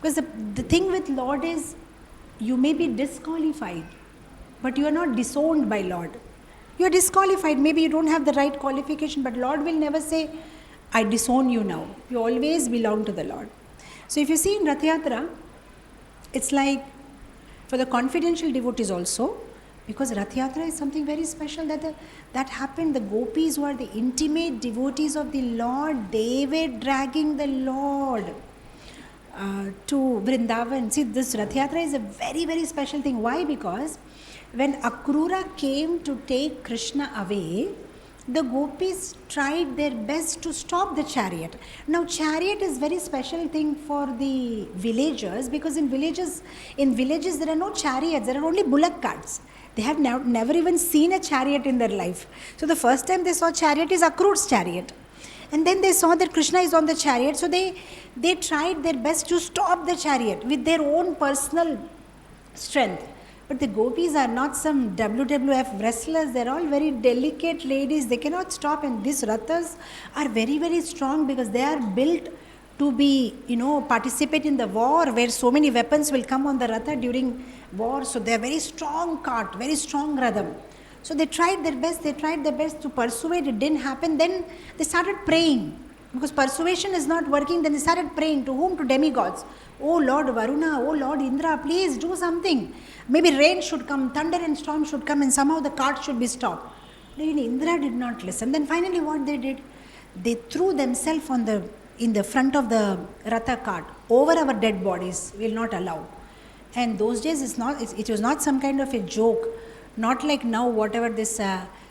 Because the thing with Lord is, you may be disqualified, but you are not disowned by Lord. You are disqualified. Maybe you don't have the right qualification, but Lord will never say, I disown you now. You always belong to the Lord. So if you see in Rath Yatra, it's like for the confidential devotees also, because Rath Yatra is something very special that happened. The gopis who are the intimate devotees of the Lord, they were dragging the Lord to Vrindavan. See, this Rath Yatra is a very, very special thing. Why? Because when Akrura came to take Krishna away, the gopis tried their best to stop the chariot. Now chariot is very special thing for the villagers, because in villages there are no chariots, there are only bullock carts. They have never even seen a chariot in their life. So the first time they saw chariot is Akrura's chariot. And then they saw that Krishna is on the chariot, so they tried their best to stop the chariot with their own personal strength. But the gopis are not some WWF wrestlers. They're all very delicate ladies. They cannot stop. And these rathas are very, very strong, because they are built to be, participate in the war, where so many weapons will come on the ratha during war. So they're very strong cart, very strong ratham. So they tried their best to persuade. It didn't happen. Then they started praying. Because persuasion is not working, then they started praying. To whom? To demigods. Oh Lord Varuna, oh Lord Indra, please do something. Maybe rain should come, thunder and storm should come, and somehow the cart should be stopped. Then Indra did not listen. Then finally what they did? they threw themselves in the front of the Ratha cart over our dead bodies. Will not allow. And those days it was not some kind of a joke, not like now whatever this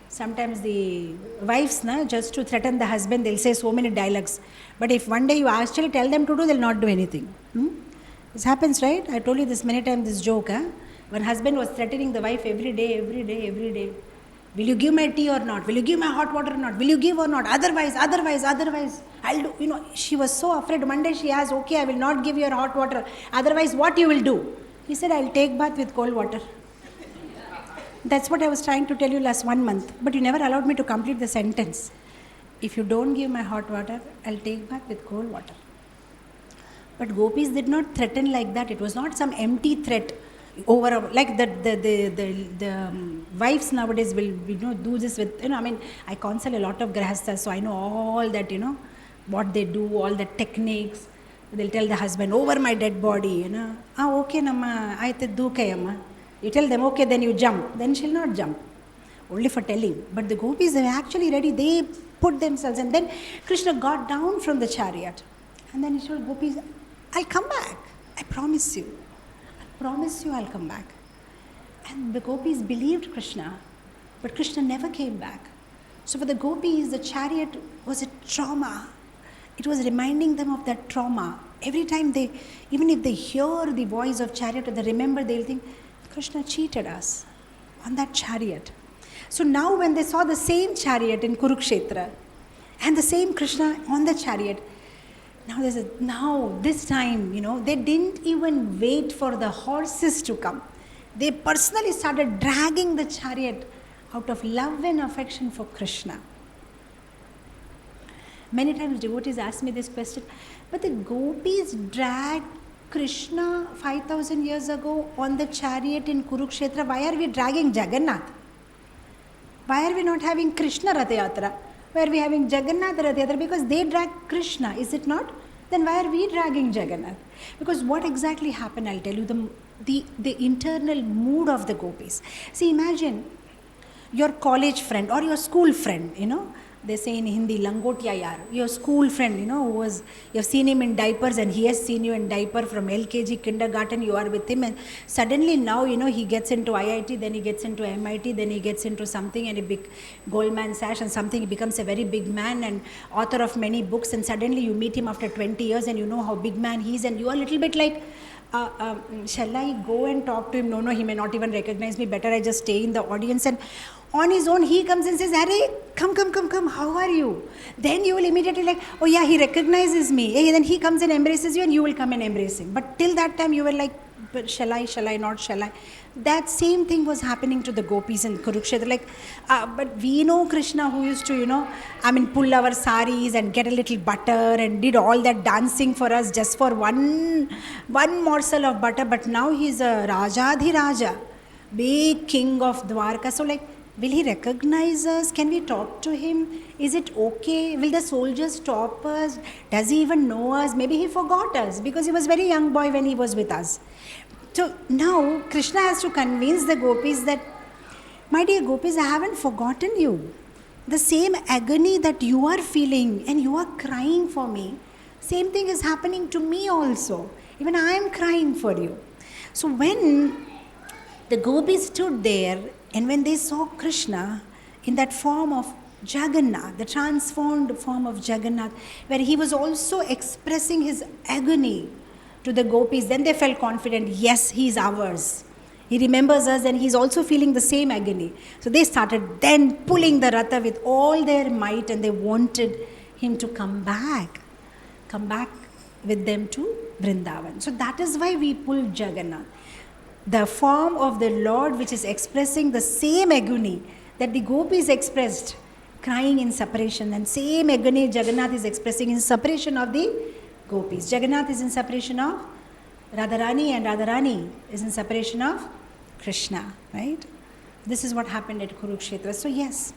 sometimes the wives just to threaten the husband they'll say so many dialogues, but if one day you actually tell them to do, they'll not do anything. This happens, right? I told you this many times, this joke. One husband was threatening the wife every day. Will you give my tea or not? Will you give my hot water or not? Will you give or not? Otherwise, I'll do. She was so afraid. One day she asked, okay, I will not give you hot water. Otherwise, what you will do? He said, I'll take bath with cold water. That's what I was trying to tell you last 1 month. But you never allowed me to complete the sentence. If you don't give my hot water, I'll take bath with cold water. But gopis did not threaten like that. It was not some empty threat over like the wives nowadays will do this with I counsel a lot of grahasthas, so I know all that what they do, all the techniques. They'll tell the husband, over my dead body, okay namma aithe dookayamma. You tell them, okay, then you jump. Then she'll not jump, only for telling. But the gopis, they were actually ready. They put themselves, and then Krishna got down from the chariot, and then he told gopis, I'll come back, I promise you I'll come back. And the gopis believed Krishna, but Krishna never came back. So for the gopis, the chariot was a trauma. It was reminding them of that trauma. Every time even if they hear the voice of chariot, or they remember, they'll think, Krishna cheated us on that chariot. So now when they saw the same chariot in Kurukshetra, and the same Krishna on the chariot, now this time, they didn't even wait for the horses to come. They personally started dragging the chariot out of love and affection for Krishna. Many times devotees ask me this question, but the gopis dragged Krishna 5,000 years ago on the chariot in Kurukshetra. Why are we dragging Jagannath? Why are we not having Krishna Ratha Yatra? Why are we having Jagannath Ratha Yatra? Because they drag Krishna, is it not? Then why are we dragging Jagannath? Because what exactly happened, I'll tell you, the internal mood of the gopis. See, imagine your college friend or your school friend, they say in Hindi, langotiya yaar, your school friend, you've seen him in diapers and he has seen you in diaper from LKG, kindergarten, you are with him, and suddenly now, he gets into IIT, then he gets into MIT, then he gets into something and a big Goldman Sachs and something, he becomes a very big man and author of many books, and suddenly you meet him after 20 years and you know how big man he is, and you are a little bit like, shall I go and talk to him? No, he may not even recognize me, better I just stay in the audience. And on his own, he comes and says, Arey, come, how are you? Then you will immediately like, oh yeah, he recognizes me. Hey, then he comes and embraces you and you will come and embrace him. But till that time, you were like, but shall I not? That same thing was happening to the gopis in Kurukshetra. Like, but we know Krishna who used to, pull our saris and get a little butter and did all that dancing for us just for one morsel of butter. But now he's a Rajadhiraja, big king of Dwarka. So like, will he recognize us? Can we talk to him? Is it okay? Will the soldiers stop us? Does he even know us? Maybe he forgot us because he was a very young boy when he was with us. So now Krishna has to convince the gopis that, my dear gopis, I haven't forgotten you. The same agony that you are feeling and you are crying for me, same thing is happening to me also. Even I am crying for you. So when the gopis stood there and when they saw Krishna in that form of Jagannath, the transformed form of Jagannath, where he was also expressing his agony to the gopis, then they felt confident, yes, he is ours. He remembers us and he's also feeling the same agony. So they started then pulling the Ratha with all their might, and they wanted him to come back with them to Vrindavan. So that is why we pull Jagannath. The form of the Lord which is expressing the same agony that the gopis expressed, crying in separation, and same agony Jagannath is expressing in separation of the gopis. Jagannath is in separation of Radharani and Radharani is in separation of Krishna, right? This is what happened at Kurukshetra. So yes,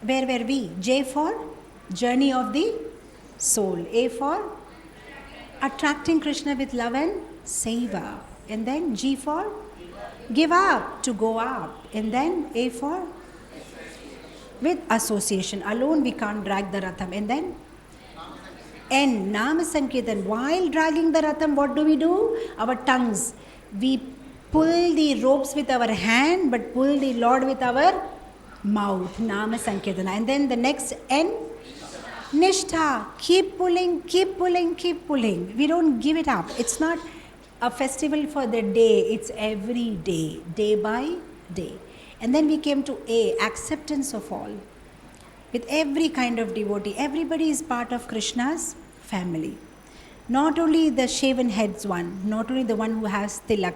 where were we? J for journey of the soul. A for attracting Krishna with love and seva. And then G for give up, to go up. And then A for with association. Alone we can't drag the Ratham. And then N, Nama Sankirtan. While dragging the Ratham, what do? Our tongues. We pull the ropes with our hand, but pull the Lord with our mouth. Nama Sankirtana. And then the next N, Nishtha. Keep pulling, keep pulling, keep pulling. We don't give it up. It's not a festival for the day. It's every day, day by day. And then we came to A, acceptance of all. With every kind of devotee, everybody is part of Krishna's family. Not only the shaven heads one, not only the one who has tilak.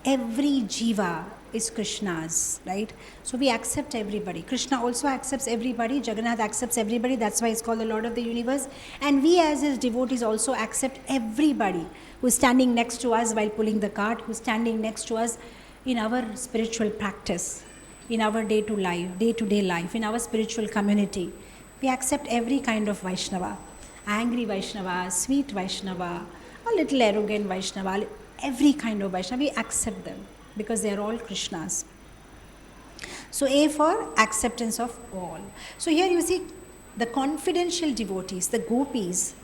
Every jiva is Krishna's, right? So we accept everybody. Krishna also accepts everybody. Jagannath accepts everybody. That's why he's called the Lord of the universe. And we as his devotees also accept everybody who's standing next to us while pulling the cart, who's standing next to us in our spiritual practice, in our day-to-day life, in our spiritual community. We accept every kind of Vaishnava. Angry Vaishnava, sweet Vaishnava, a little arrogant Vaishnava, every kind of Vaishnava, we accept them because they are all Krishna's. So A for acceptance of all. So here you see the confidential devotees, the gopis.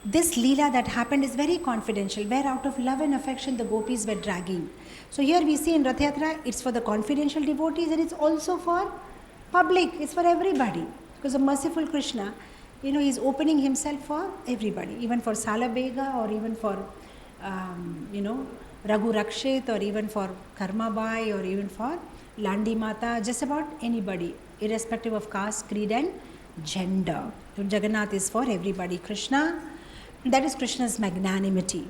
This Leela that happened is very confidential, where out of love and affection the gopis were dragging. So here we see in Rath Yatra, it's for the confidential devotees and it's also for public, it's for everybody. Because the merciful Krishna, he's opening himself for everybody, even for Salabhega or even for, Raghu Rakshit or even for Karmabai or even for Landi Mata, just about anybody, irrespective of caste, creed and gender. So Jagannath is for everybody. Krishna, that is Krishna's magnanimity.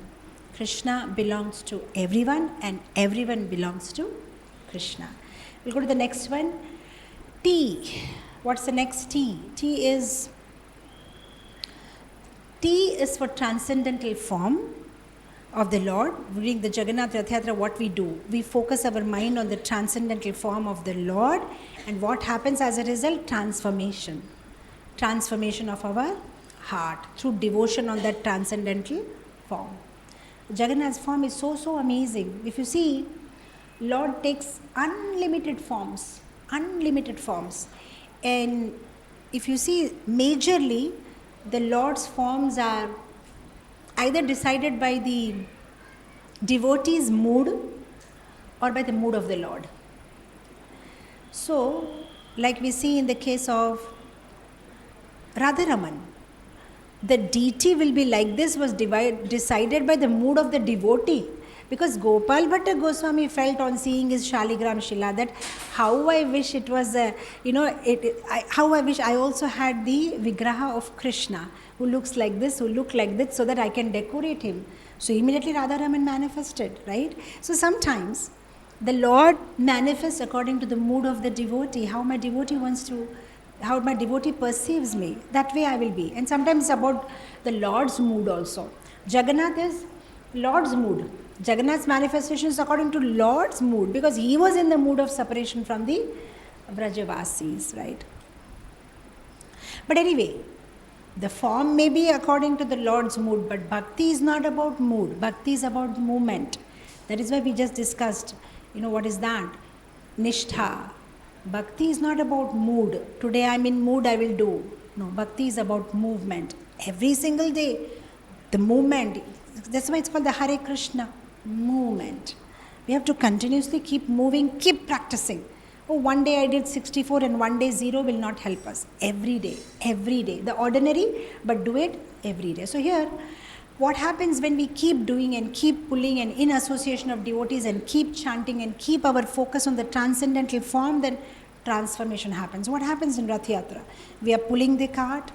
Krishna belongs to everyone and everyone belongs to Krishna. We'll go to the next one. T. What's the next T? T is for transcendental form of the Lord. During the Jagannath Rath Yatra, what we do? We focus our mind on the transcendental form of the Lord, and what happens as a result? Transformation. Transformation of our heart through devotion on that transcendental form. Jagannath's form is so amazing. If you see, Lord takes unlimited forms. And if you see, majorly, the Lord's forms are either decided by the devotee's mood or by the mood of the Lord. So, like we see in the case of Radharaman, the deity will be like this was decided by the mood of the devotee. Because Gopal Bhatta Goswami felt on seeing his Shaligram Shila that how I wish it was, how I wish I also had the Vigraha of Krishna who looks like this, who look like this, so that I can decorate him. So immediately Radharaman manifested, right? So sometimes the Lord manifests according to the mood of the devotee, how my devotee perceives me, that way I will be. And sometimes it's about the Lord's mood also. Jagannath is Lord's mood. Jagannath's manifestation is according to Lord's mood because he was in the mood of separation from the Brajavasis, right? But anyway, the form may be according to the Lord's mood, but bhakti is not about mood. Bhakti is about movement. That is why we just discussed, what is that? Nishtha. Bhakti is not about mood. Today I'm in mood, I will do. No, bhakti is about movement. Every single day, the movement. That's why it's called the Hare Krishna movement. We have to continuously keep moving, keep practicing. Oh, one day I did 64 and one day 0 will not help us. Every day. The ordinary, but do it every day. So here, what happens when we keep doing and keep pulling and in association of devotees and keep chanting and keep our focus on the transcendental form, then transformation happens. What happens in Rath Yatra? We are pulling the cart.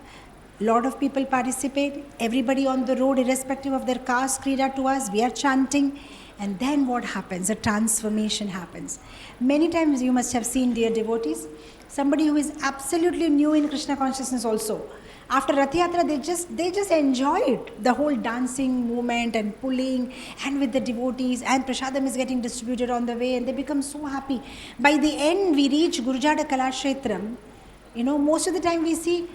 Lot of people participate, everybody on the road, irrespective of their caste, creed to us, we are chanting, and then what happens? A transformation happens. Many times you must have seen, dear devotees, somebody who is absolutely new in Krishna consciousness also. After Rath Yatra, they just enjoy it, the whole dancing movement and pulling, and with the devotees, and Prasadam is getting distributed on the way, and they become so happy. By the end, we reach Gurujada Kalashetram. Most of the time we see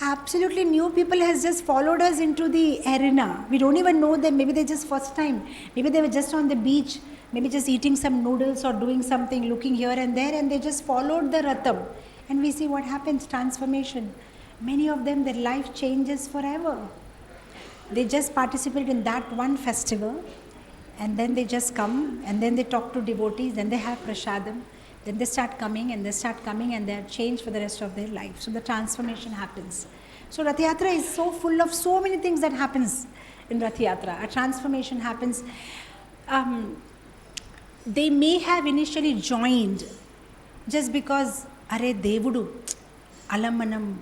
absolutely new people has just followed us into the arena. We don't even know them. Maybe they just first time. Maybe they were just on the beach. Maybe just eating some noodles or doing something, looking here and there, and they just followed the Ratham. And we see what happens, transformation. Many of them, their life changes forever. They just participate in that one festival, and then they just come, and then they talk to devotees, then they have prasadam, then they start coming, and they are changed for the rest of their life. So the transformation happens. So Rath Yatra is so full of so many things that happens in Rath Yatra. A transformation happens. They may have initially joined just because, are Devudu, alamanam,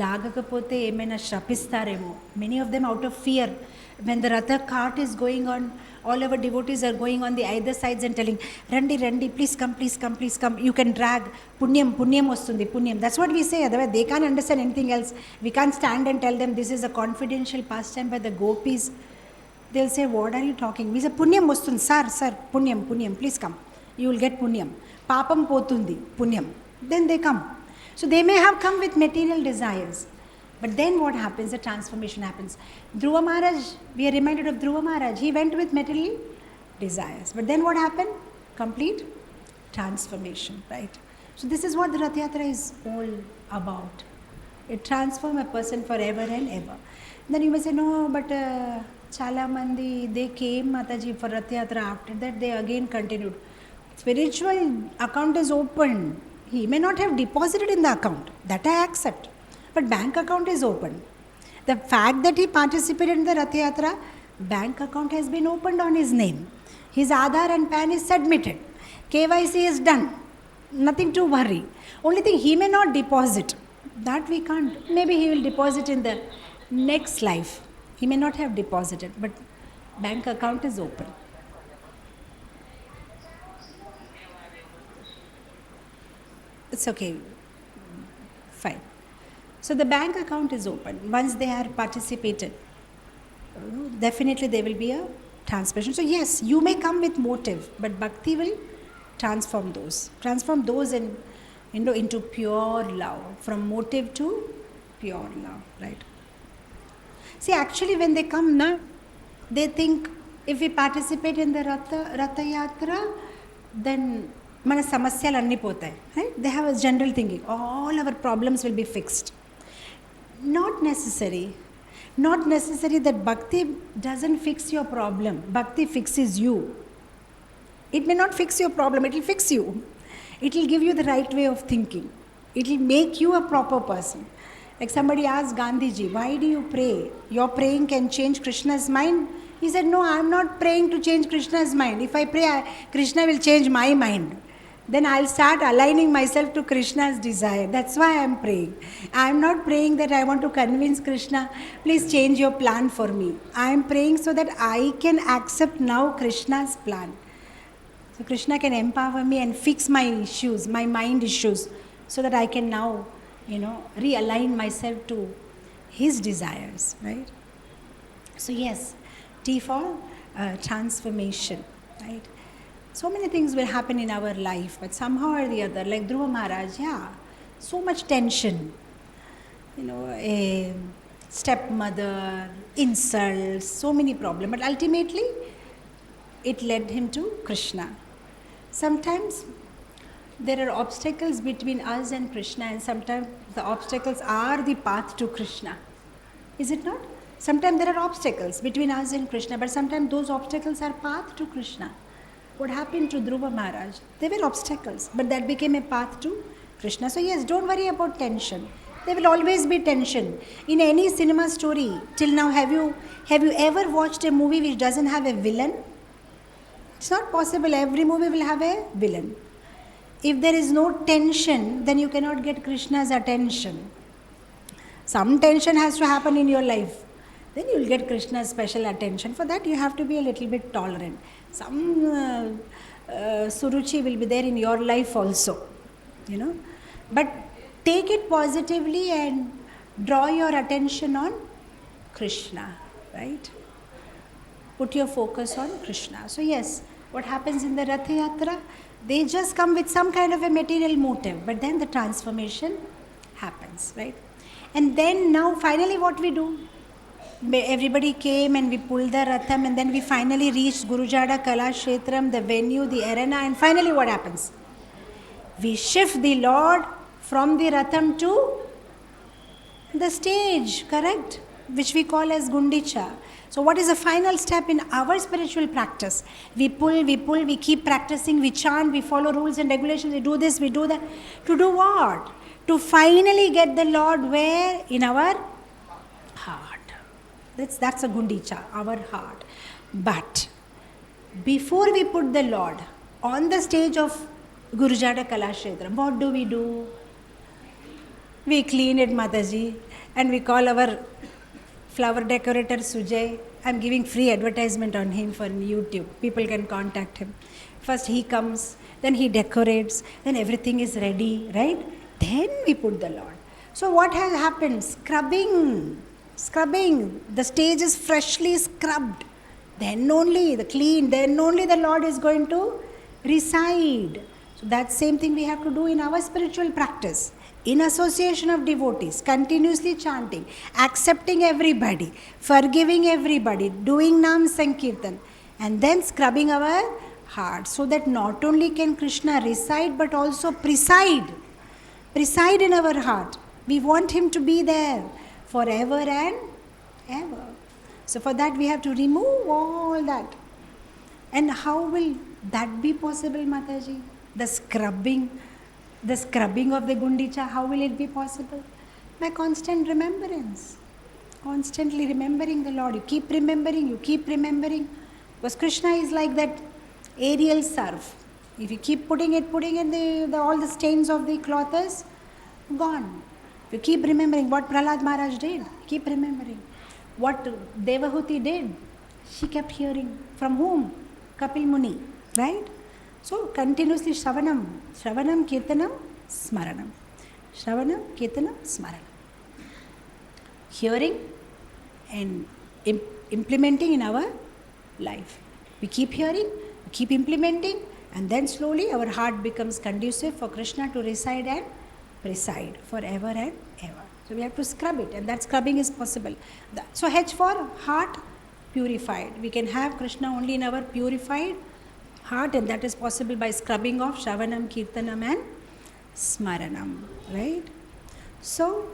లాగకపోతే ఏమైనా శ్రపిస్తారేమో. Many of them out of fear. When the Ratha cart is going on, all our devotees are going on the either sides and telling, Randi, Randi, please come, please come, please come. You can drag. Punyam, Punyam vastundi, Punyam. That's what we say. Otherwise, they can't understand anything else. We can't stand and tell them this is a confidential pastime by the gopis. They'll say, what are you talking? We say, Punyam vastundi, sir, Punyam, Punyam, please come. You will get Punyam. Papam potundi, Punyam. Then they come. So they may have come with material desires. But then what happens? The transformation happens. Dhruva Maharaj, we are reminded of Dhruva Maharaj. He went with material desires. But then what happened? Complete transformation, right? So this is what the Rath Yatra is all about. It transforms a person forever and ever. Then you may say, no, but Chala Mandi, they came, Mataji, for Rath Yatra. After that, they again continued. Spiritual account is open. He may not have deposited in the account. That I accept. But bank account is open. The fact that he participated in the Rath Yatra, bank account has been opened on his name. His Aadhaar and PAN is submitted. KYC is done. Nothing to worry. Only thing, he may not deposit. That we can't. Maybe he will deposit in the next life. He may not have deposited, but bank account is open. It's okay. Fine. So the bank account is open. Once they are participated, definitely there will be a transformation. So yes, you may come with motive, but bhakti will transform those. Transform those into pure love. From motive to pure love, right? See, actually when they come, they think if we participate in the Ratha Yatra, then మన సమస్యలు అన్నీ పోతాయి. Right? They have a general thinking, all our problems will be fixed. Not necessary. Not necessary that bhakti doesn't fix your problem. Bhakti fixes you. It may not fix your problem, it will fix you. It will give you the right way of thinking. It will make you a proper person. Like somebody asked Gandhiji, why do you pray? Your praying can change Krishna's mind. He said, no, I am not praying to change Krishna's mind. If I pray, Krishna will change my mind. Then I'll start aligning myself to Krishna's desire. That's why I'm praying. I'm not praying that I want to convince Krishna, please change your plan for me. I'm praying so that I can accept now Krishna's plan. So Krishna can empower me and fix my issues, my mind issues, so that I can now, realign myself to his desires, right? So yes, T for transformation, right? So many things will happen in our life, but somehow or the other, like Dhruva Maharaj, so much tension. A stepmother, insults, so many problems. But ultimately, it led him to Krishna. Sometimes there are obstacles between us and Krishna, and sometimes the obstacles are the path to Krishna. Is it not? Sometimes there are obstacles between us and Krishna, but sometimes those obstacles are path to Krishna. What happened to Dhruva Maharaj? There were obstacles, but that became a path to Krishna. So yes, don't worry about tension. There will always be tension. In any cinema story, till now, have you ever watched a movie which doesn't have a villain? It's not possible. Every movie will have a villain. If there is no tension, then you cannot get Krishna's attention. Some tension has to happen in your life. Then you will get Krishna's special attention. For that, you have to be a little bit tolerant. Some suruchi will be there in your life also, But take it positively and draw your attention on Krishna, right? Put your focus on Krishna. So yes, what happens in the Rath Yatra? They just come with some kind of a material motive, but then the transformation happens, right? And then now finally what we do? Everybody came and we pulled the Ratham, and then we finally reached Gurujada Kalashetram, the venue, the arena, and finally what happens? We shift the Lord from the Ratham to the stage, correct? Which we call as Gundicha. So what is the final step in our spiritual practice? We pull, we keep practicing, we chant, we follow rules and regulations, we do this, we do that. To do what? To finally get the Lord where? In our heart. That's a Gundicha, our heart. But before we put the Lord on the stage of Gurujada Kalakshetram, what do? We clean it, Mataji, and we call our flower decorator Sujay. I'm giving free advertisement on him for YouTube. People can contact him. First he comes, then he decorates, then everything is ready, right? Then we put the Lord. So what has happened? Scrubbing. The stage is freshly scrubbed. Then only the Lord is going to reside. So that same thing we have to do in our spiritual practice. In association of devotees, continuously chanting, accepting everybody, forgiving everybody, doing Nam Sankirtan, and then scrubbing our heart, so that not only can Krishna reside but also preside in our heart. We want him to be there forever and ever. So for that we have to remove all that. And how will that be possible, Mataji? The scrubbing of the Gundicha, how will it be possible? By constant remembrance. Constantly remembering the Lord. You keep remembering. Because Krishna is like that aerial surf. If you keep putting in all the stains of the cloth is gone. If you keep remembering what Prahlad Maharaj did, keep remembering. What Devahuti did, she kept hearing. From whom? Kapil Muni, right? So continuously Shravanam, Kirtanam, Smaranam. Shravanam, Kirtanam, Smaranam. Hearing and implementing in our life. We keep hearing, we keep implementing, and then slowly our heart becomes conducive for Krishna to reside and preside forever and ever. So we have to scrub it, and that scrubbing is possible. So H for heart purified. We can have Krishna only in our purified heart, and that is possible by scrubbing of Shravanam, Kirtanam and Smaranam, right? So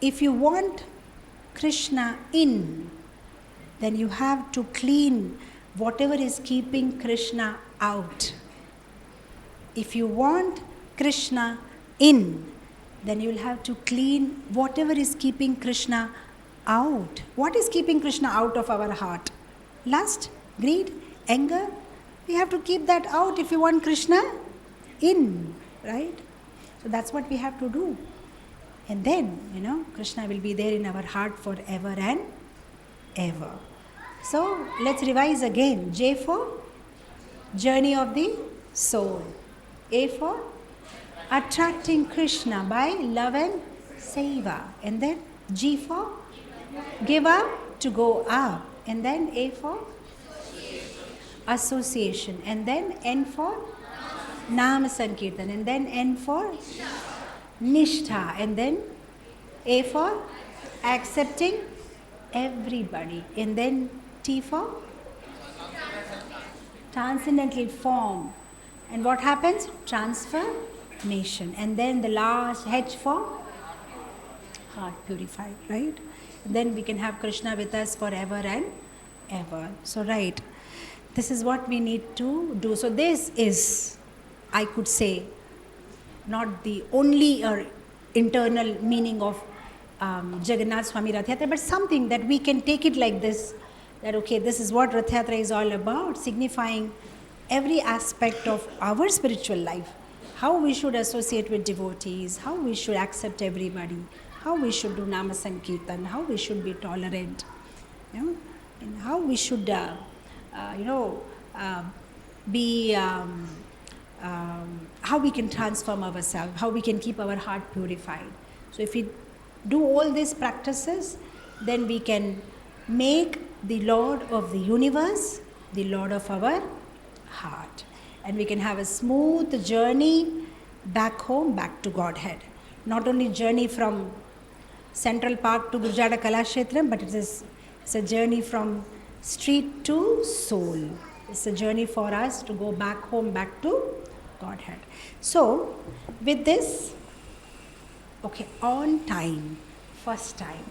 if you want Krishna in, then you have to clean whatever is keeping Krishna out. If you want Krishna in, then you will have to clean whatever is keeping Krishna out. What is keeping Krishna out of our heart? Lust, greed, anger. We have to keep that out if you want Krishna in, right? So that's what we have to do. And then, Krishna will be there in our heart forever and ever. So let's revise again. J for journey of the soul. A for attracting Krishna by love and seva. And then G for give up to go up. And then A for association. And then N for Nam Sankirtan. And then N for Nishtha. And then A for accepting everybody. And then T for transcendental form. And what happens? Transformation. And then the last H for heart purified, right? And then we can have Krishna with us forever and ever. So, right. This is what we need to do. So this is, I could say, not the only or internal meaning of Jagannath Swami Rath Yatra, but something that we can take it like this, that okay, this is what Rath Yatra is all about, signifying every aspect of our spiritual life, how we should associate with devotees, how we should accept everybody, how we should do Nama Sankirtan, how we should be tolerant, and how we should how we can transform ourselves, how we can keep our heart purified. So if we do all these practices, then we can make the Lord of the universe the Lord of our heart. And we can have a smooth journey back home, back to Godhead. Not only journey from Central Park to Gurujada Kalakshetram, but it's a journey from street to soul. It's a journey for us to go back home, back to Godhead. So, with this, Okay, on time, first time,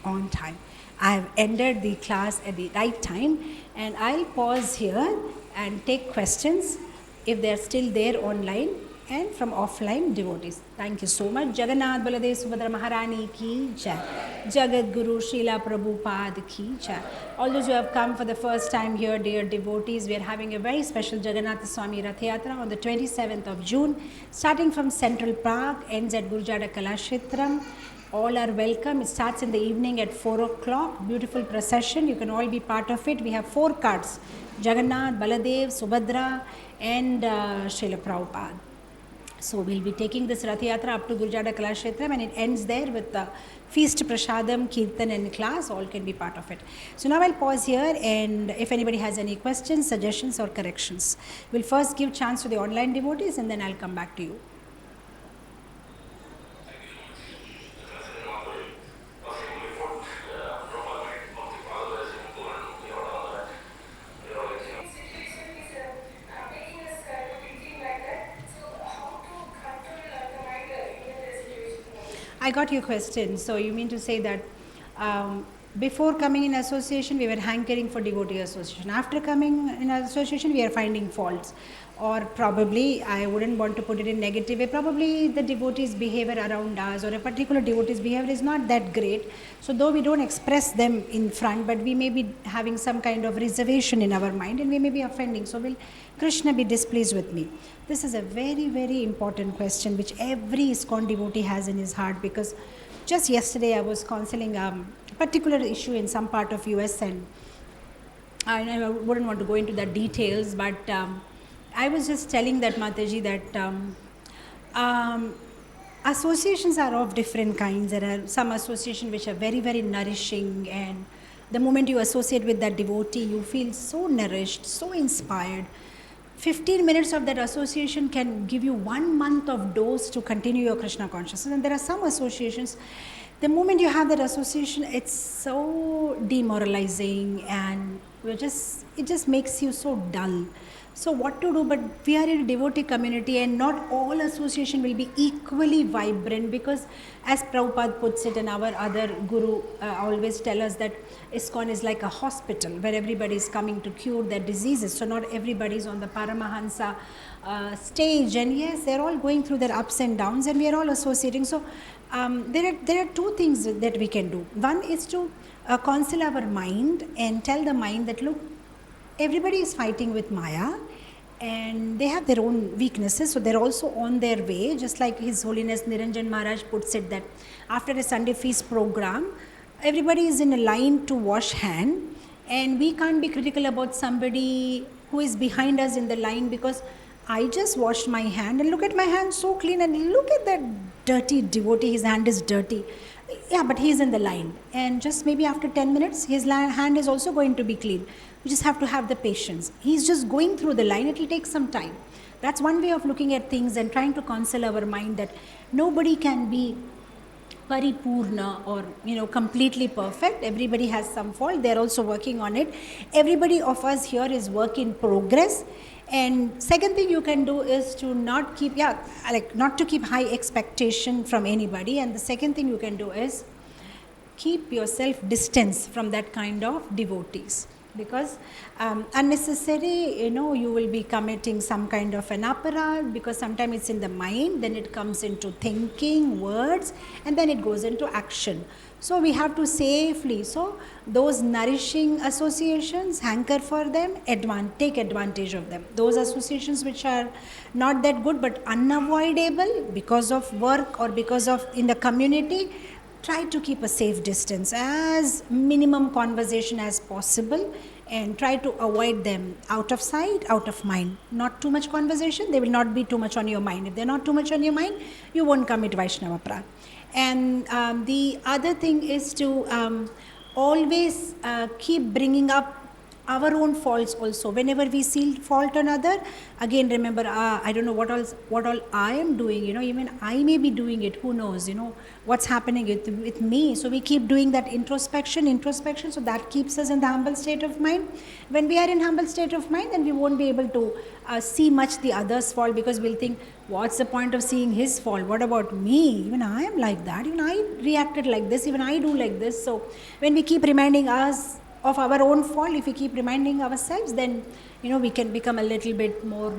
on time. I have ended the class at the right time, and I'll pause here and take questions if they're still there online and from offline devotees. Thank you so much. Jagannath Baladev Subhadra Maharani ki jai. Jagat Guru Srila Prabhupada ki jai. All those who have come for the first time here, dear devotees, we are having a very special Jagannath Swami Rath Yatra on the 27th of June, starting from Central Park, ends at Gurjada Kalashetram. All are welcome. It starts in the evening at 4 o'clock. Beautiful procession. You can all be part of it. We have 4 carts: Jagannath, Baladev, Subhadra, and Srila Prabhupada. So we'll be taking this Rath Yatra up to Gurjada Kalashetram, and it ends there with the feast, prasadam, kirtan, and class. All can be part of it. So now I'll pause here, and if anybody has any questions, suggestions, or corrections, we'll first give chance to the online devotees, and then I'll come back to you. I got your question. So you mean to say that before coming in association, we were hankering for devotee association. After coming in association, we are finding faults. Or probably, I wouldn't want to put it in negative way, probably the devotee's behavior around us or a particular devotee's behavior is not that great. So though we don't express them in front, but we may be having some kind of reservation in our mind and we may be offending. So will Krishna be displeased with me? This is a very, very important question which every ISKCON devotee has in his heart, because just yesterday I was counseling a particular issue in some part of US, and I wouldn't want to go into the details, but I was just telling that Mataji that associations are of different kinds. There are some associations which are very, very nourishing, and the moment you associate with that devotee, you feel so nourished, so inspired. 15 minutes of that association can give you 1 month of dose to continue your Krishna consciousness. And there are some associations, the moment you have that association, it's so demoralizing and it just makes you so dull. So what to do? But we are in a devotee community, and not all association will be equally vibrant, because as Prabhupada puts it, and our other guru always tell us that ISKCON is like a hospital where everybody is coming to cure their diseases. So not everybody is on the Paramahansa stage, and yes, they're all going through their ups and downs, and we are all associating. So there are 2 things that we can do. One is to counsel our mind and tell the mind that, look, everybody is fighting with Maya and they have their own weaknesses, so they're also on their way. Just like His Holiness Niranjan Maharaj puts it, that after a Sunday feast program, everybody is in a line to wash hand, and we can't be critical about somebody who is behind us in the line, because I just washed my hand and look at my hand, so clean, and look at that dirty devotee, his hand is dirty. Yeah, but he is in the line, and just maybe after 10 minutes his hand is also going to be clean. We just have to have the patience. He's just going through the line, it will take some time. That's one way of looking at things and trying to counsel our mind that nobody can be paripurna or completely perfect. Everybody has some fault, they're also working on it. Everybody of us here is work in progress. And second thing you can do is to not keep high expectation from anybody. And the second thing you can do is keep yourself distance from that kind of devotees, because unnecessary, you will be committing some kind of an aparadh, because sometimes it's in the mind, then it comes into thinking, words, and then it goes into action. So we have to safely, so those nourishing associations, hanker for them, take advantage of them. Those associations which are not that good but unavoidable because of work or because of in the community, try to keep a safe distance, as minimum conversation as possible, and try to avoid them out of sight, out of mind. Not too much conversation, they will not be too much on your mind. If they're not too much on your mind, you won't commit Vaishnava Prad. And the other thing is to always keep bringing up our own faults also. Whenever we see fault on other, again remember, I don't know what all I am doing, even I may be doing it, who knows, what's happening with me. So we keep doing that introspection, so that keeps us in the humble state of mind. When we are in humble state of mind, then we won't be able to see much the other's fault, because we'll think, what's the point of seeing his fault, what about me, even I am like that, even I reacted like this, even I do like this. So when we keep reminding us of our own fault, if we keep reminding ourselves, then we can become a little bit more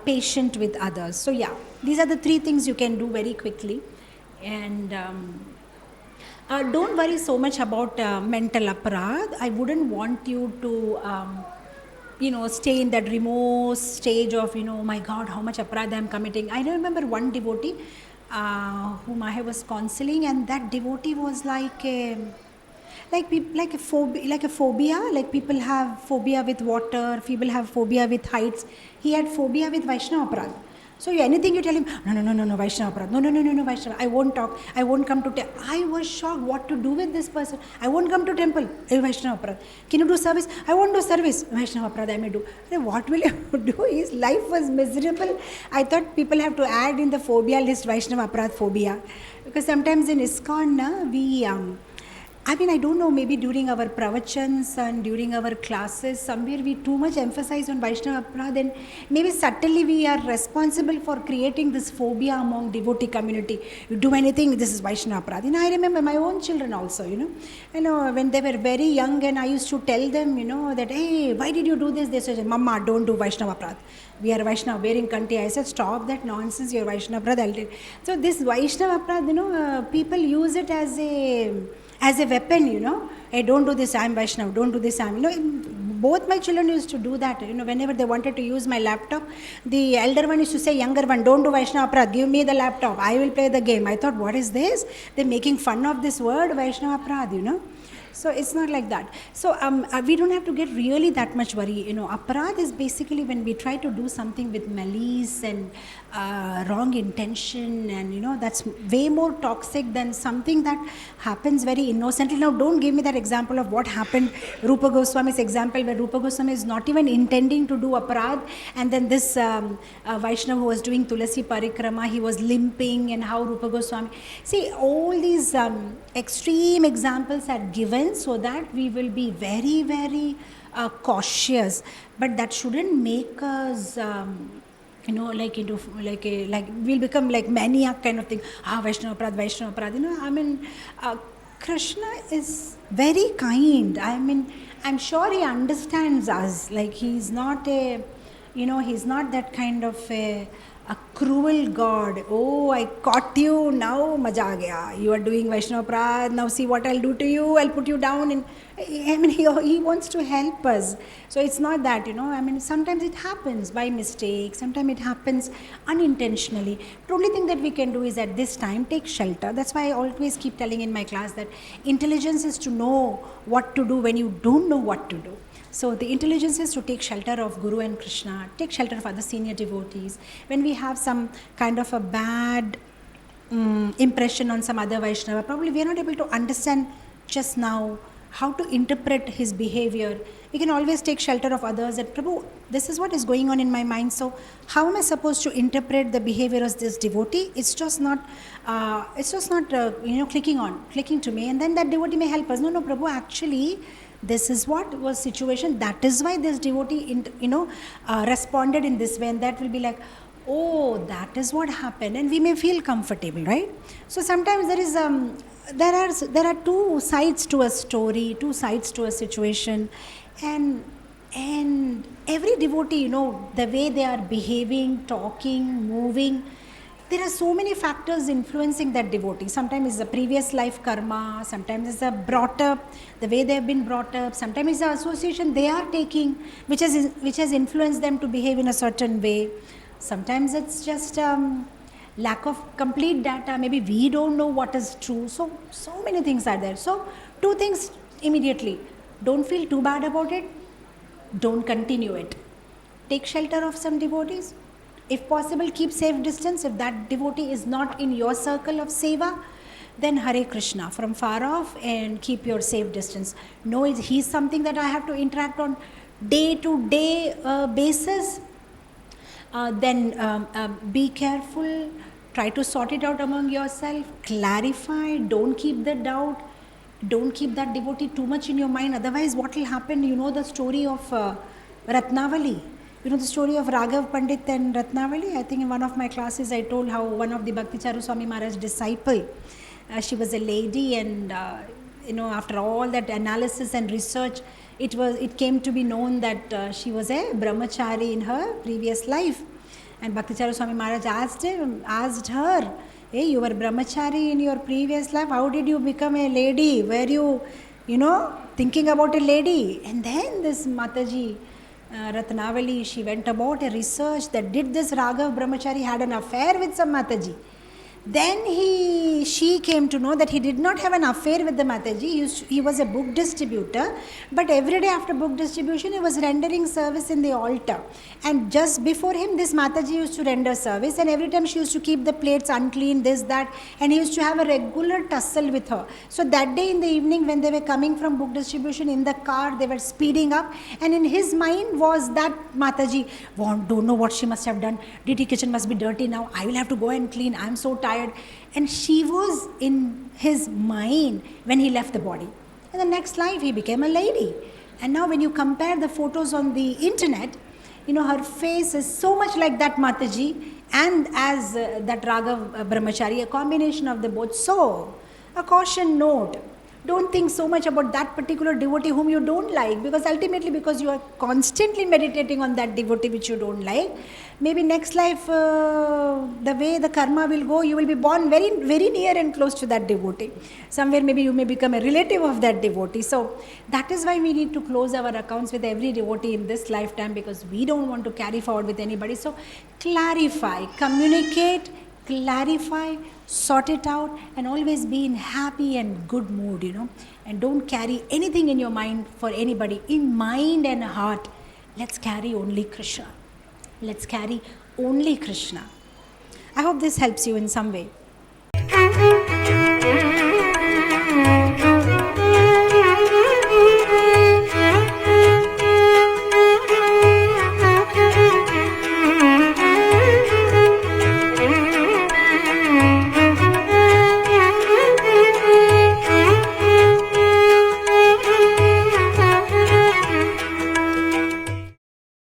patient with others. So yeah, these are the 3 things you can do very quickly. And don't worry so much about mental aparad. I wouldn't want you to stay in that remote stage of, my God, how much aparad I am committing. I remember one devotee whom I was counseling, and that devotee was like a phobia, like people have phobia with water, people have phobia with heights. He had phobia with Vaishnava aparad. So anything you tell him, no, Vaishnava aparad, no, Vaishnava, I won't talk, I won't come to temple. I was shocked what to do with this person. I won't come to temple, Vaishnava aparad. Can you do service? I won't do service, Vaishnava aparad I may do. What will you do? His life was miserable. I thought people have to add in the phobia list Vaishnava aparad phobia, because sometimes in ISKCON we I don't know, maybe during our pravachans and during our classes, somewhere we too much emphasize on Vaishnava aparad, and maybe subtly we are responsible for creating this phobia among devotee community. You do anything, this is Vaishnava aparad. I remember my own children also, when they were very young, and I used to tell them, that, hey, why did you do this? They said, Mama, don't do Vaishnava aparad. We are Vaishnava, wearing kanti. I said, stop that nonsense, you're Vaishnava aparad. So this Vaishnava aparad, people use it as a weapon, hey, don't do this, I'm Vaishnava, don't do this, both my children used to do that, whenever they wanted to use my laptop, the elder one used to say, younger one, don't do Vaishnava aparad, give me the laptop, I will play the game. I thought, what is this? They're making fun of this word, Vaishnava aparad, So it's not like that. So we don't have to get really that much worry. Aparad is basically when we try to do something with malice and wrong intention, and that's way more toxic than something that happens very innocently. Now don't give me that example of what happened, Rupa Goswami's example, where Rupa Goswami is not even intending to do aparad, and then this Vaishnava who was doing Tulasi Parikrama, he was limping, and how Rupa Goswami, see, all these extreme examples are given so that we will be very, very cautious, but that shouldn't make us we'll become like maniac kind of thing. Vaishnava aparad. Krishna is very kind. I'm sure he understands us. Like, he's not he's not that kind of a cruel God. Oh, I caught you, now maja aa gaya. You are doing Vaishnava aparad, now see what I'll do to you, I'll put you down. He wants to help us. So it's not that, sometimes it happens by mistake, sometimes it happens unintentionally. The only thing that we can do is at this time take shelter. That's why I always keep telling in my class that intelligence is to know what to do when you don't know what to do. So the intelligence is to take shelter of Guru and Krishna, take shelter of other senior devotees. When we have some kind of a bad impression on some other Vaishnava, probably we are not able to understand just now how to interpret his behavior. We can always take shelter of others, that Prabhu, this is what is going on in my mind, so how am I supposed to interpret the behavior of this devotee? It's just not clicking to me, and then that devotee may help us. No, Prabhu, actually this is what was situation, that is why this devotee responded in this way, and that will be like, oh, that is what happened, and we may feel comfortable, right? So sometimes there are two sides to a story, two sides to a situation, and every devotee, the way they are behaving, talking, moving, there are so many factors influencing that devotee. Sometimes it's the previous life karma, sometimes it's the brought up, the way they have been brought up, sometimes it's the association they are taking, which has influenced them to behave in a certain way. Sometimes it's just lack of complete data. Maybe we don't know what is true. So many things are there. So 2 things immediately. Don't feel too bad about it. Don't continue it. Take shelter of some devotees. If possible, keep safe distance. If that devotee is not in your circle of seva, then Hare Krishna from far off and keep your safe distance. No, he's something that I have to interact on day to day basis. Then be careful, try to sort it out among yourself, clarify, don't keep the doubt, don't keep that devotee too much in your mind. Otherwise, what will happen? You know the story of Ratnavali. You know the story of Raghav Pandit and Ratnavali? I think in one of my classes I told how one of the Bhakti Charu Swami Maharaj's disciple, she was a lady, and after all that analysis and research, it came to be known that she was a brahmachari in her previous life. And Bhakti Charu Swami Maharaj asked her, hey, you were brahmachari in your previous life, how did you become a lady? Were you, thinking about a lady? And then this Mataji, Ratnavali, she went about a research that did this Raghav Brahmachari had an affair with some Mataji. Then she came to know that he did not have an affair with the Mataji. He was a book distributor, but every day after book distribution, he was rendering service in the altar. And just before him, this Mataji used to render service, and every time she used to keep the plates unclean, this, that, and he used to have a regular tussle with her. So that day in the evening, when they were coming from book distribution in the car, they were speeding up, and in his mind was that Mataji, don't know what she must have done. DT kitchen must be dirty now. I will have to go and clean. I am so tired. And she was in his mind when he left the body. In the next life, he became a lady. And now when you compare the photos on the internet, her face is so much like that Mataji and as that Raghav Brahmachari, a combination of the both. So, a caution note. Don't think so much about that particular devotee whom you don't like, because ultimately because you are constantly meditating on that devotee which you don't like, maybe next life the way the karma will go, you will be born very, very near and close to that devotee. Somewhere maybe you may become a relative of that devotee. So that is why we need to close our accounts with every devotee in this lifetime, because we don't want to carry forward with anybody. So clarify, communicate, clarify, sort it out, and always be in happy and good mood, and don't carry anything in your mind for anybody. In mind and heart, let's carry only Krishna. Let's carry only Krishna. I hope this helps you in some way.